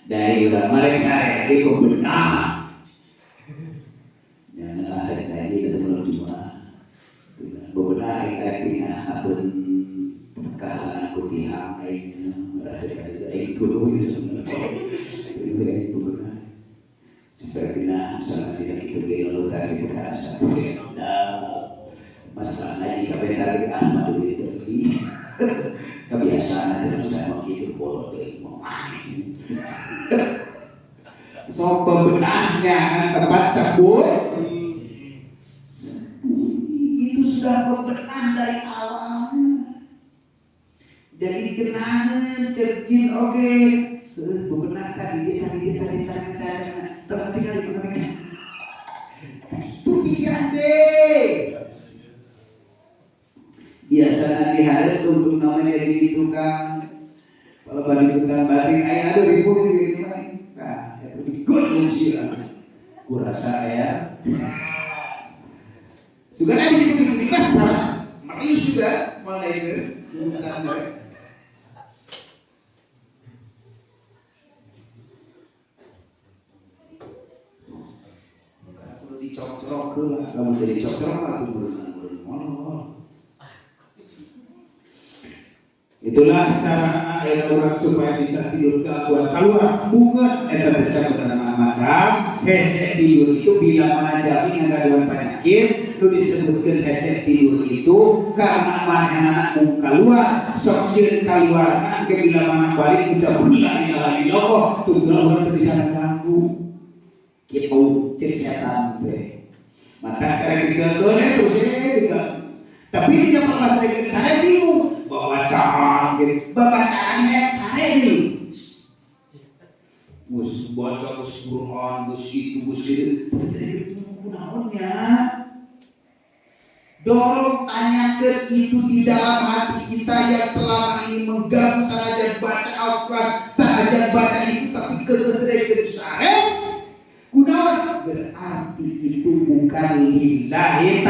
dari udah mereka saya di benar yang akhir tadi ketemu cuma benar artinya apun perkara aku dihamai itu dulu sebenarnya itu benar sepertinya salah tidak kita gelo dari perkara sampai masalahnya jika benar di Ahmad itu kebiasaan terus saya mau hidup boleh mau main so pembenahnya tempat sebut itu sudah pembenah dari awal jadi kenangan cerkin oke pembenah tadi cara teman tinggal itu pikiran deh biasanya di hari untuk namanya jadi tukang kalau balik tukang batik ayah ada ribu gitu nah itu ikut sih kurasa ya sudah ada gitu besar mati sudah mulai itu perlu dicocok ke lah kalau jadi cocok aku berenang itulah cara orang supaya bisa tidur keluar bunga eta bisa bernama maka hesek tidur itu bila mana jamin yang ada penyakit itu disebutkan hesek tidur itu karena mana anak keluar soksil keluar nak bila mana balik ucap la ilaha illallah tujuan orang bisa ganggu gitu cek setan be mata karek diganggu terus juga tapi tidak pernah terjadi saya bingung bacaan gitu bacaan yang sare nih mus baca mus Quran mus itu naonnya dorong tanyakan itu di dalam hati kita yang selama ini mengganggu saja baca Al-Quran saja baca itu tapi kebetulan sare kunaon berarti itu bukan lillahi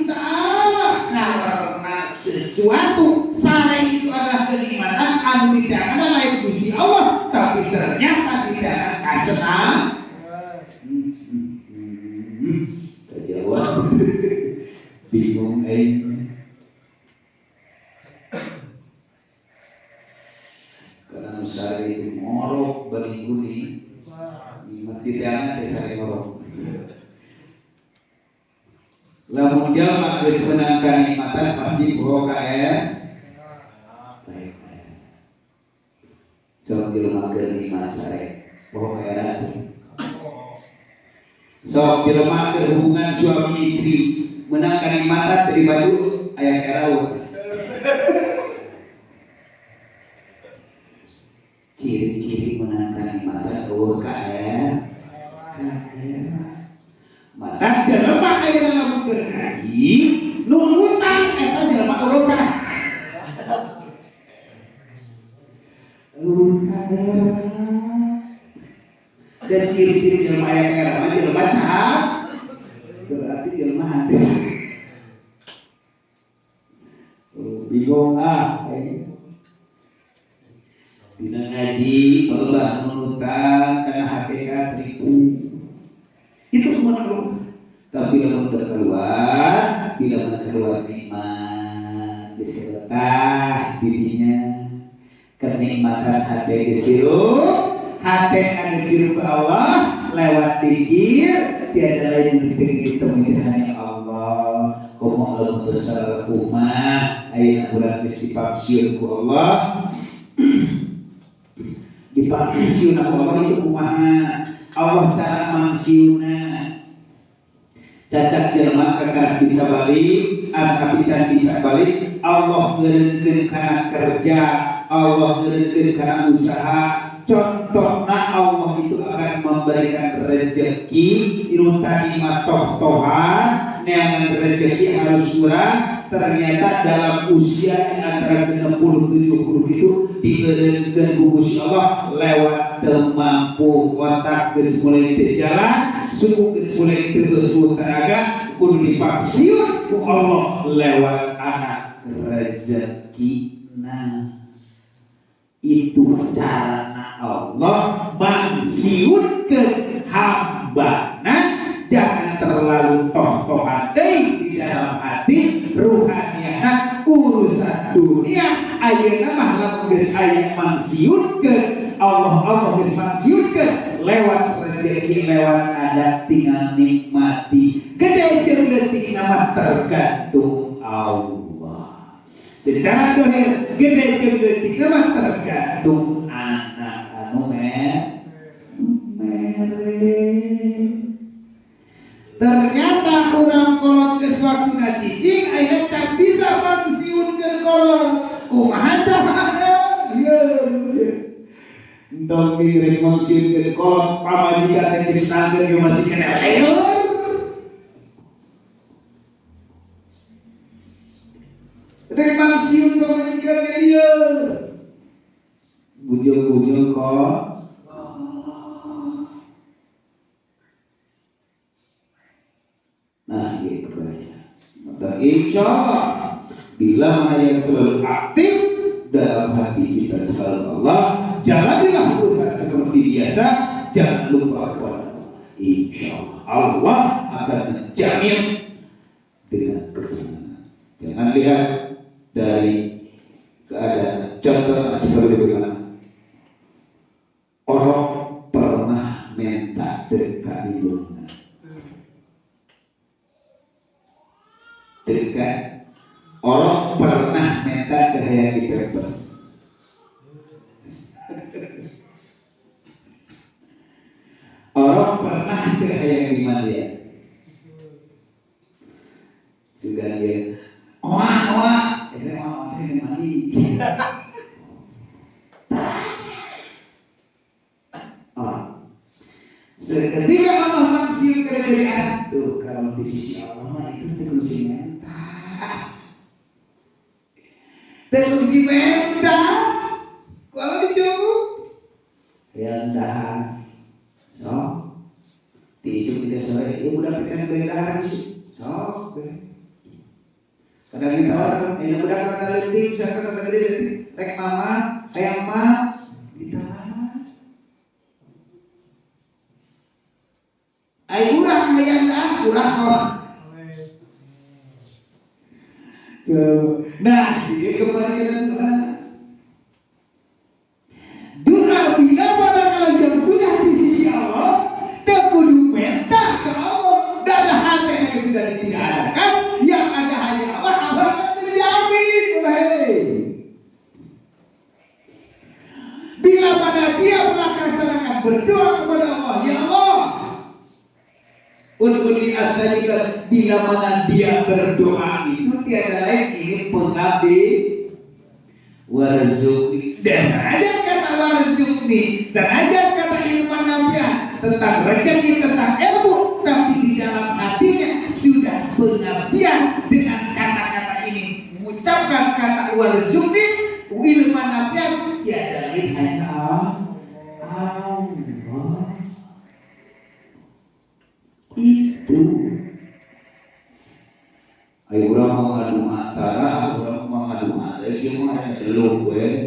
ta'ala karena sesuatu sare itu adalah kenikmatan anu tidak ada lain Gusti Allah tapi ternyata tidak kasenang kejawab bingung karena sare itu morok berikuni mati tiana sare morok Lamun jalma geus meunang kanikmatan pasti poho ka sok jelema keur nikmat sarek poho ka sok jelema keur hubungan suami istri meunang kanikmatan dari baju aya keraut. Ciri-ciri meunang kanikmatan eueuh ka maka jelema aya dalam keur ngaji nu ngutang eta jelema eueuh ka dan ciri-ciri jelema aya kera mah jelema cahap berarti jelema hati bingung dina ngaji Allah menutang karena hakikat ribu itu semua tapi dalam keluar tidak keluar nikmat disertah dirinya kenikmatan hati disiru ke Allah lewat zikir tiada lain yang ditemui hanya Allah komo Allah besar rumah ayat kurang dipaksin ku Allah dipaksin Allah itu kumaha Allah cara mangsiuna cacat jelema kakak bisa balik tapi can bisa balik Allah geureukeun kana kerja Allah geureukeun kana usaha contohna Allah itu akan memberikan rezeki inu tadi mah toh-tohan neangan rezeki harus kurang ternyata dalam usia antara 60-70 itu diberikan Gusti Allah lewat mampu otak geus mulai teu jalan suku geus mulai teu tenaga kudu dipaksin ku Allah lewat anak rezekina itu carana Allah mangsiunkeun hambana jangan terlalu toh-tohan di dalam hati ruhaniana urusan dunia ayeuna mah lamun geus aya mangsiunkeun Allah geus mangsiunkeun lewat rezeki lewat ada tinggal nikmati gede jeung leutik mah tergantung Allah secara dohir gede jeung leutik mah tergantung anak anu mere ternyata kurang kolot ke suatu cicing akhirnya can bisa mangsiunkeun kolot kumaha carana entong diri mangsiunkeun kolot pamajikan teh geus nanggeun ge masih kena leeur rek mangsiun pamajikan ge ieu bujung-bujung kolot nah gitu ya. Maka insya Allah bila yang selalu aktif dalam hati kita selalu Allah, jalanilah usaha seperti biasa, jangan lupa kepada Allah. Insya Allah akan menjamin dengan kesenangan. Jangan lihat dari keadaan contoh seperti bagaimana orang pernah minta dekat hidungnya. Dekat orang pernah minta ke hayang dipepes orang pernah ke hayang dimandi sudah dia oa itu mandi seketika Allah mangsir kerajaan tuh kalau di sisi Allah itu terus terus minta kalau dicoba yang dah so tisu kita sore ini udah percaya beredar so kadang kita orang ini udah pernah letih misalkan udah gede rek mama ayam mah ditahan ayo urang ayam dah urang kok nah, ini kembali doa bila pada kalau yang sudah di sisi Allah, tak kudu minta ke Allah dan hati yang sudah tidak ada. berdoa kepada Allah, ya Allah, Ud'uni astajib, bila mana dia berdoa itu tiada lain ini pengabdi warzuqni. Dan sengaja kata warzuqni, sengaja kata ilmu nafi'ah tentang rezeki, tentang ilmu, tapi di dalam hatinya sudah pengabdian dengan kata-kata ini, mengucapkan kata warzuqni, ilmu nafi'ah, tiada lain hanya Allah. Itu ayo orang mau ngadu antara, orang mau ngadu antara, dia mau ada dulu gue,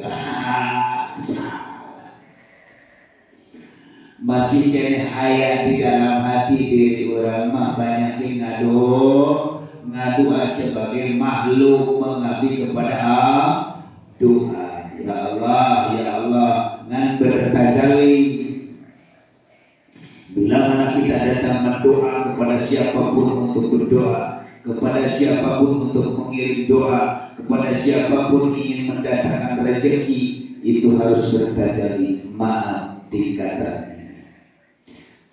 masih kene ayat di dalam hati diri orang mah banyak yang ngadu sebagai makhluk mengabdi kepada doa. Ya Allah, ngan bertajalli. Bila mana kita datang berdoa kepada siapapun untuk berdoa, kepada siapapun untuk mengirim doa, kepada siapapun ingin mendatangkan rezeki, itu harus bertajalli. Maaf tingkatannya.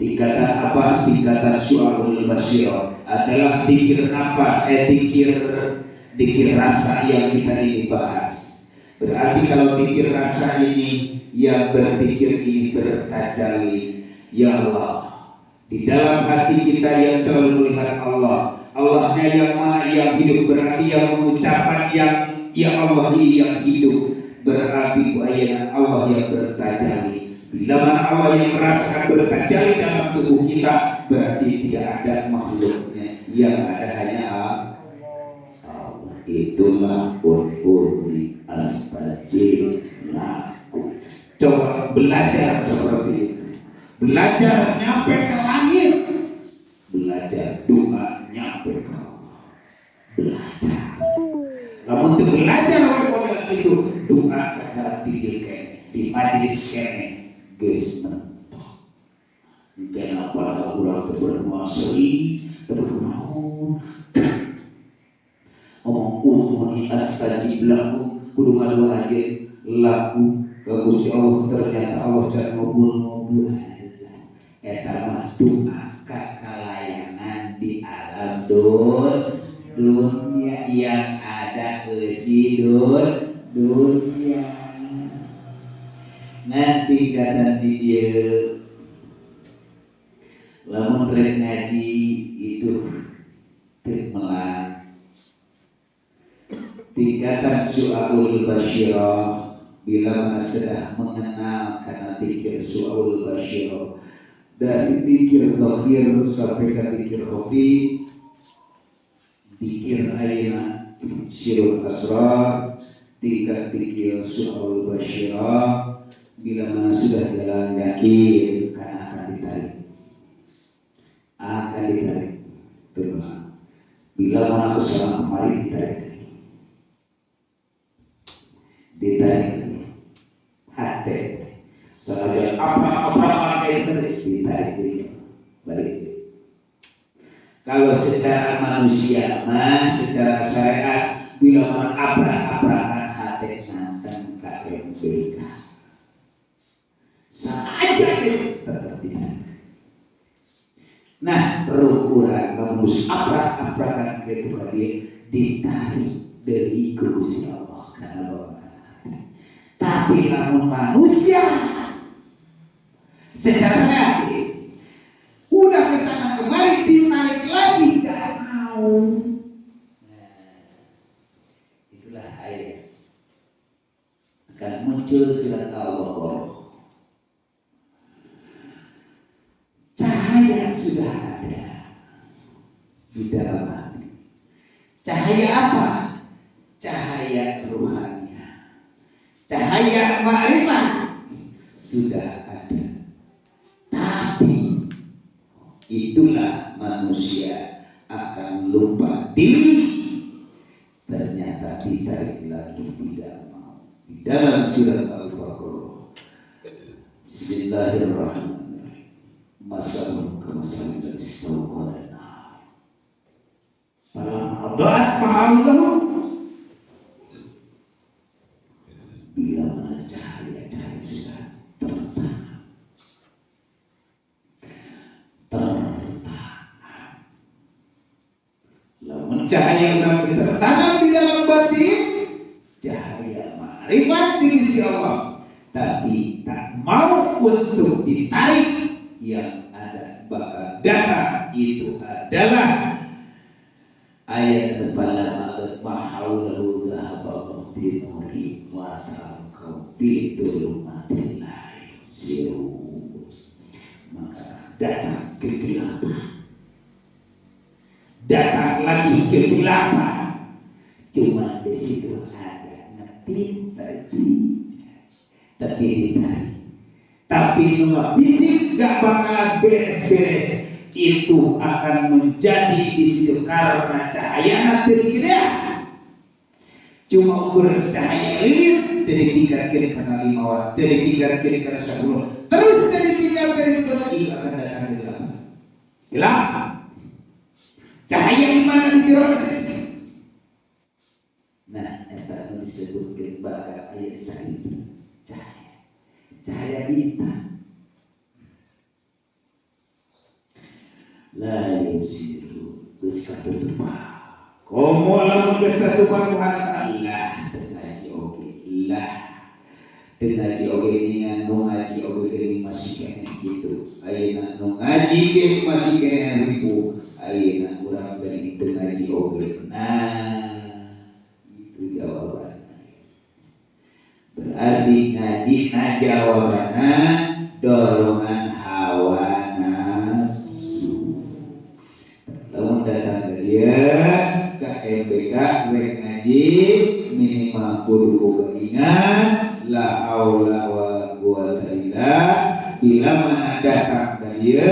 Tingkatan apa? Tingkatan su'alul basyirah adalah dikir nafas, dikir rasa yang kita ini bahas. Berarti kalau dikir rasa ini yang berzikir ini bertajalli. Ya Allah, di dalam hati kita yang selalu melihat Allah, Allahnya yang mana yang hidup, berarti yang mengucapkan yang ya Allah ini yang hidup, berarti ayat Allah yang bertajalli. Bila mana Allah yang merasakan bertajalli dalam tubuh kita, berarti tidak ada makhluknya, yang ada hanya Allah. Itulah ud'uni astajib lakum. Coba belajar seperti itu. Belajar nyampe ke langit, belajar doa nyampe ke Allah, belajar. Namun untuk belajar oleh itu doa ke di majelis kene, guys mentok. Kenapa orang bermuasri, bernaun, omong umuni astajib lakum, kudu ngadu aja laku ke Gusti Allah, ternyata Allah can ngobrol. Eta mah doa kakalayangan di alam dunia yang ada isi dunia. Nanti kata dia lamun rek ngaji itu melang. Tingkatan su'alul basyirah, bila mana sudah mengenal karena tikir su'alul basyirah, dari dikir dohir sampai ke dikir hobi, dikir ayat sirul asrar, tingkat dikir su'alul basyirah, bila mana sudah jalan yakin karena akan ditarik tenang. Bila mana kesalahan kemarin ditarik hati sengaja apa itu ditarik balik. Kalau secara manusia secara syariat bila mana abrak-abrakan hati nanten KMBK sengaja tetap ditarik. Nah, berukuran kamu abrak-abrakan itu tadi ditarik dari Gusti Allah karena Allah. Tapi namun manusia secara syariat udah kesana kembali ditarik lagi tidak mau. Nah, itulah ayat akan muncul surat Allah. Cahaya sudah ada di dalam hati. Cahaya apa? Cahaya rohani. Cahaya ma'rifat sudah ada. Tapi itulah manusia akan lupa diri. Ternyata ditarik lagi tidak mau. Di dalam surat Al-Baqarah, Bismillahirrahmanirrahim. Masalun kemasalun dan istauqadana. Falam adat ma'allahu. Bila mana cahaya sudah tertanam, cahaya yang tertanam di dalam batin, cahaya ma'rifat di sisi Allah, tapi tak mau untuk ditarik, yang ada bakal datang itu adalah ayat pada mahaulahu dhahaballahu binuri wa ta'akum bitulumatillah siru. Maka datang kegelapan, datang lagi kegelapan. Cuma di situ ada ngetin saja, tapi ditarik. Tapi nomor fisik gak bakal beres-beres. Itu akan menjadi di situ karena cahaya nanti gede. Cuma ukur cahaya lilit dari 3 kiri karena 5 watt, dari 3 kiri karena 10, terus dari 3 kiri itu lagi akan datang gelap. Gelap. Cahaya di mana di tiroles ini? Nah, itu disebutkan bakal ayat satu. Cahaya bintang. La yusiru bersatu tepat. Komo lamun bersatu Tuhan Allah tengaji oke lah. Tengaji oke ini nganu ngaji oke ini masih kena gitu. Ayeuna nu ngaji ge masih kena ribu. Ayeuna urang dari tengaji oke. Nah, itu jawabannya. Berarti ngaji jawabannya dorongan hawa nafsu. Lalu datang ke dia ke MBK rek ngaji minimal kudu ingat la haula wala quwata illa billah. Mana datang ke dia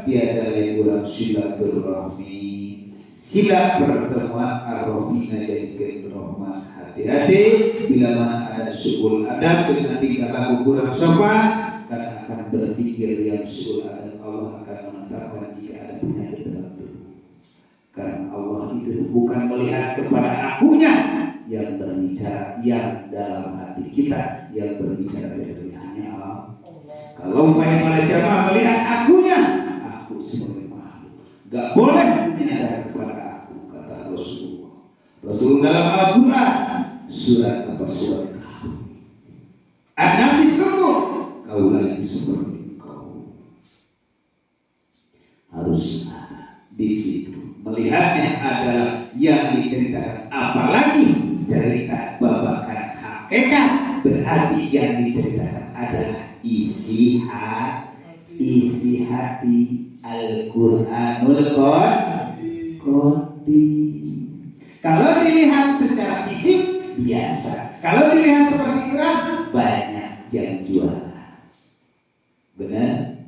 tiada lain kurang silaturahmi, sila pertemuan ar-rahmi ngajadikeun rahmat. Hati-hati bila mana ada suul adab dengan tingkah laku kurang sopan, karena akan berpikir yang suul adab Allah akan menetapkan jika ada penyakit dalam tubuh. Karena Allah itu bukan melihat kepada akunya yang berbicara, yang dalam hati kita yang berbicara dari hanya Allah. Kalau umpamanya jamaah melihat akunya, aku sebagai makhluk gak boleh menyadar kepada aku, kata Rasulullah. Rasul dalam Al-Quran surat apa surat kau Nabi semua kau lagi seperti kau harus ada di situ. Melihatnya adalah yang diceritakan, apalagi cerita babakan hakikat, berarti yang diceritakan adalah isi hati Al-Quranul Qadim. Kalau dilihat secara fisik biasa, kalau dilihat seperti Quran banyak yang jualan, benar?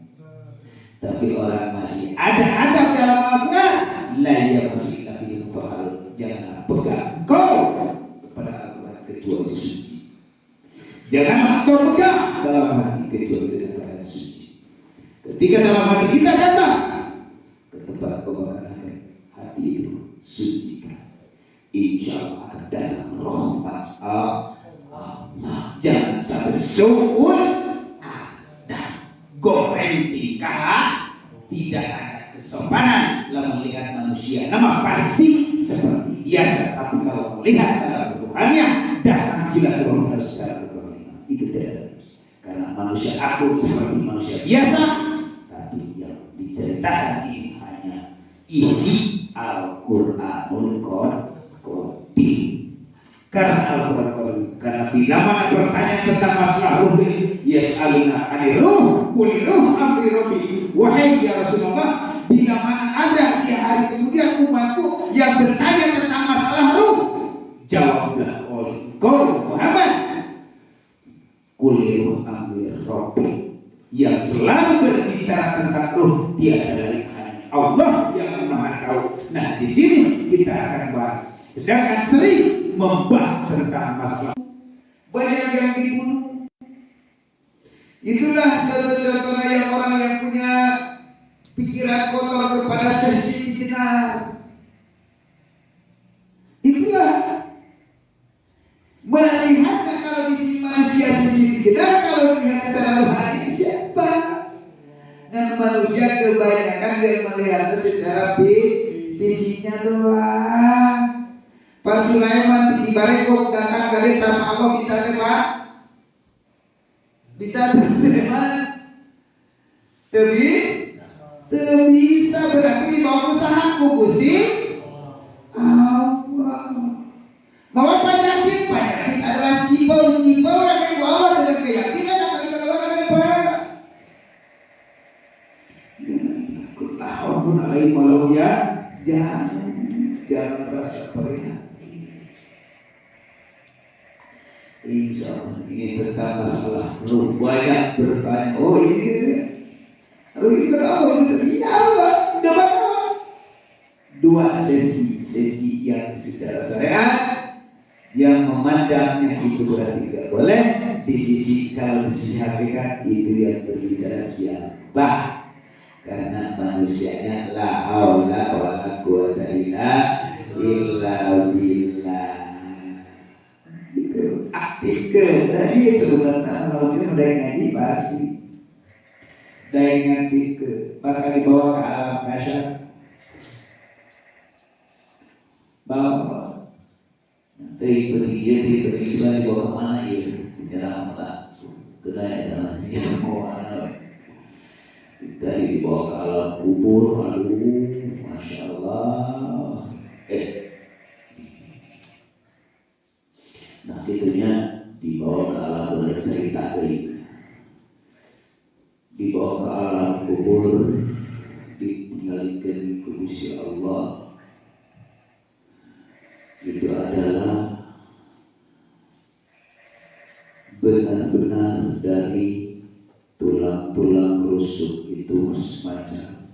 Tapi orang masih ada adab dalam Al-Quran. Layak masih tapi yang jangan pegang kau kepada Al-Quran kecuali suci. Jangan kau pegang dalam hati kecuali dengan keadaan suci. Ketika dalam hati kita datang ke tempat pembakaran hati itu sucikan, insya Allah akan datang rahmat Allah. Jangan sampai suul ada goreng tingkah, tidak ada kesopanan dalam melihat manusia. Nama pasti seperti biasa, tapi kalau melihat dalam ruhannya datang silaturahmi harus secara berkorban. Itu tidak, karena manusia akut seperti manusia biasa, tapi yang diceritakan ini hanya isi Al-Quranul Qadim. Karena Al-Quran Qadim, karena bila mana pertanyaan tentang masalah ruh, yas'aluna 'anil ruh, qul ruh amri rabbi. Wahai ya Rasulullah, bila mana ada di hari kemudian umatku yang bertanya tentang masalah ruh, jawablah oleh engkau Muhammad, qul ruh amri rabbi. Yang selalu berbicara tentang ruh tiada lain hanya Allah yang Maha Tahu. Nah, di sini kita akan bahas, sedangkan sering membahas tentang masalah banyak yang dibunuh. Itulah contoh-contohnya yang orang yang punya pikiran kotor kepada sisi dikenal. Itulah melihatnya kalau di sini manusia sisi dikenal, kalau melihat secara rohani siapa? Dan manusia kebanyakan dia melihatnya secara Isinya doang. Pak Sulaiman di Cibarengkok datang dari tanpa Allah bisa Pak? Bisa Sulaiman? Bisa berarti di bawah usahaku Gusti Allah. Bahwa penyakit adalah cibau yang bawa dengan keyakinan akan dikeluarkan dari Pak. Walaupun alaih walau ya, jangan rasa prihatin. Insya Allah ini tentang masalah ruh. Banyak bertanya, oh ini ruh itu apa? Ini apa? Dua sesi yang secara syariat yang memandangnya itu berarti tidak boleh. Di sisi kalau di sisi hakikat itu yang berbicara siapa? Karena manusianya la haula wala quwata illa billah. Itu aktif ke tadi sebenarnya kalau kita udah ngaji pasti udah ngaji ke bakal dibawa ke alam kasyaf bawa dari pergi sudah dibawa kemana ya bicara apa ke saya namanya mau dari dibawa ke alam kubur. Aduh, masya Allah. Nah itunya dibawa ke alam bercerita dibawa ke alam kubur, ditinggalkan ke Gusti Allah. Itu adalah benar-benar dari tulang-tulang rusuk itu semacam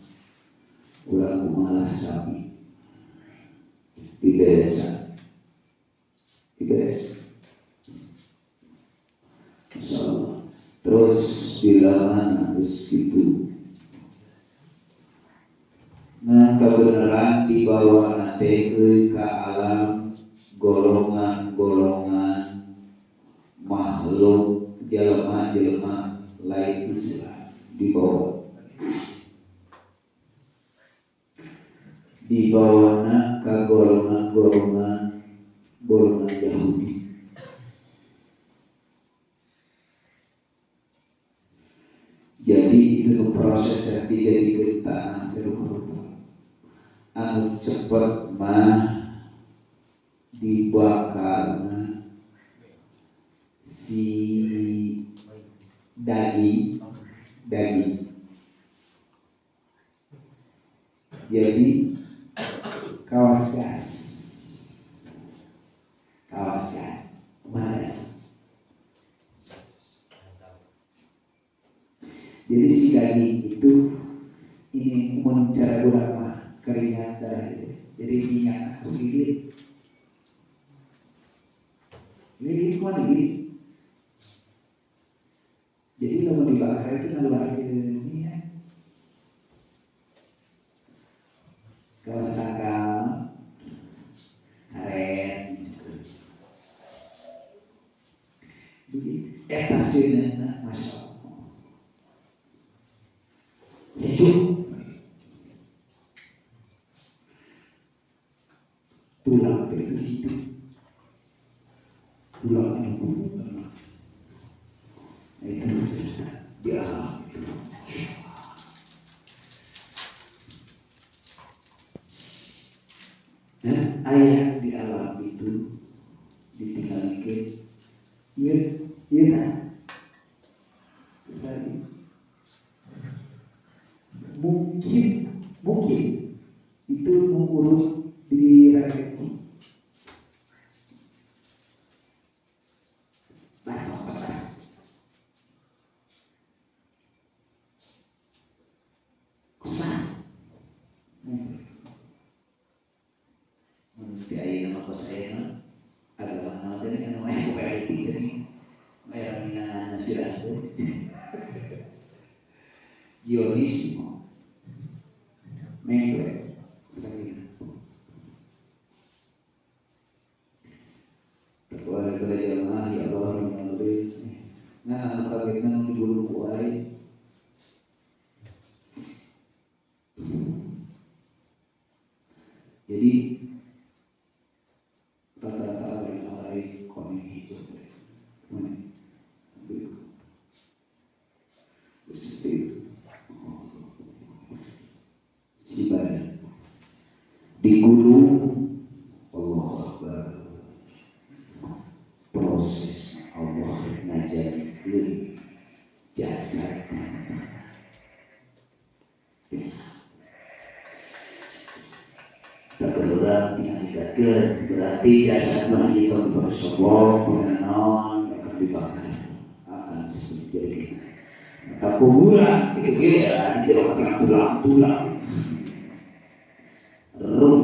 orang malah sapi di desa. Terus bila mana terus gitu. Nah kebenaran dibawa nanti ke alam golongan-golongan makhluk jelma-jelma lain Islam dibawa ke golongan Yahudi. Jadi itu proses yang dijadikan tanah berubah. Anu cepat mah dibakar si daging. Jadi kawas gas malas. Jadi si daging itu ini cara gula mah keringat darah itu. Jadi minyak sedikit. Ini mana ini? Jadi kalau dibakar itu keluar minyak. Kalau sakal, karet, jadi hasilnya masya Allah. Itu tulang itu hidup, tulang yang bulu, itu di alam itu. Nah, ayat di alam itu ditinggalkan, iya, mungkin itu mengurus di rakyat. Biaya nama saya adalah nama tadi kan namanya PLT tadi merahnya nasirah itu Dionisimo Mengke kepada jamaah ya Allah yang lebih nah apa kita mau dulu kuai Jadi rata-rata orang kami hidup Sibar di gunung Allah Akbar, proses Allah ngajarin jasad tak orang tinggal dikatakan berarti jasad mahita bersobok pengenalan akan dibakar akan seperti jadi maka kuburan itu ya dijelaskan tulang-tulang roh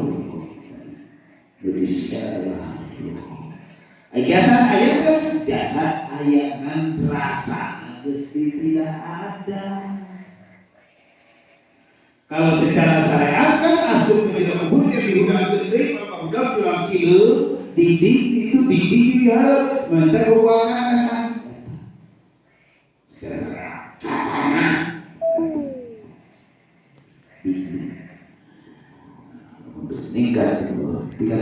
berisikan jasad ayat kan jasad ayat kan rasa meski tidak ada. Kalau secara syariat kan asal tidak kubur yang digunakan gede maka udah tulang cilu dinding itu dinding dia mentar ruangan kesan secara syariat dinding meninggal itu tidak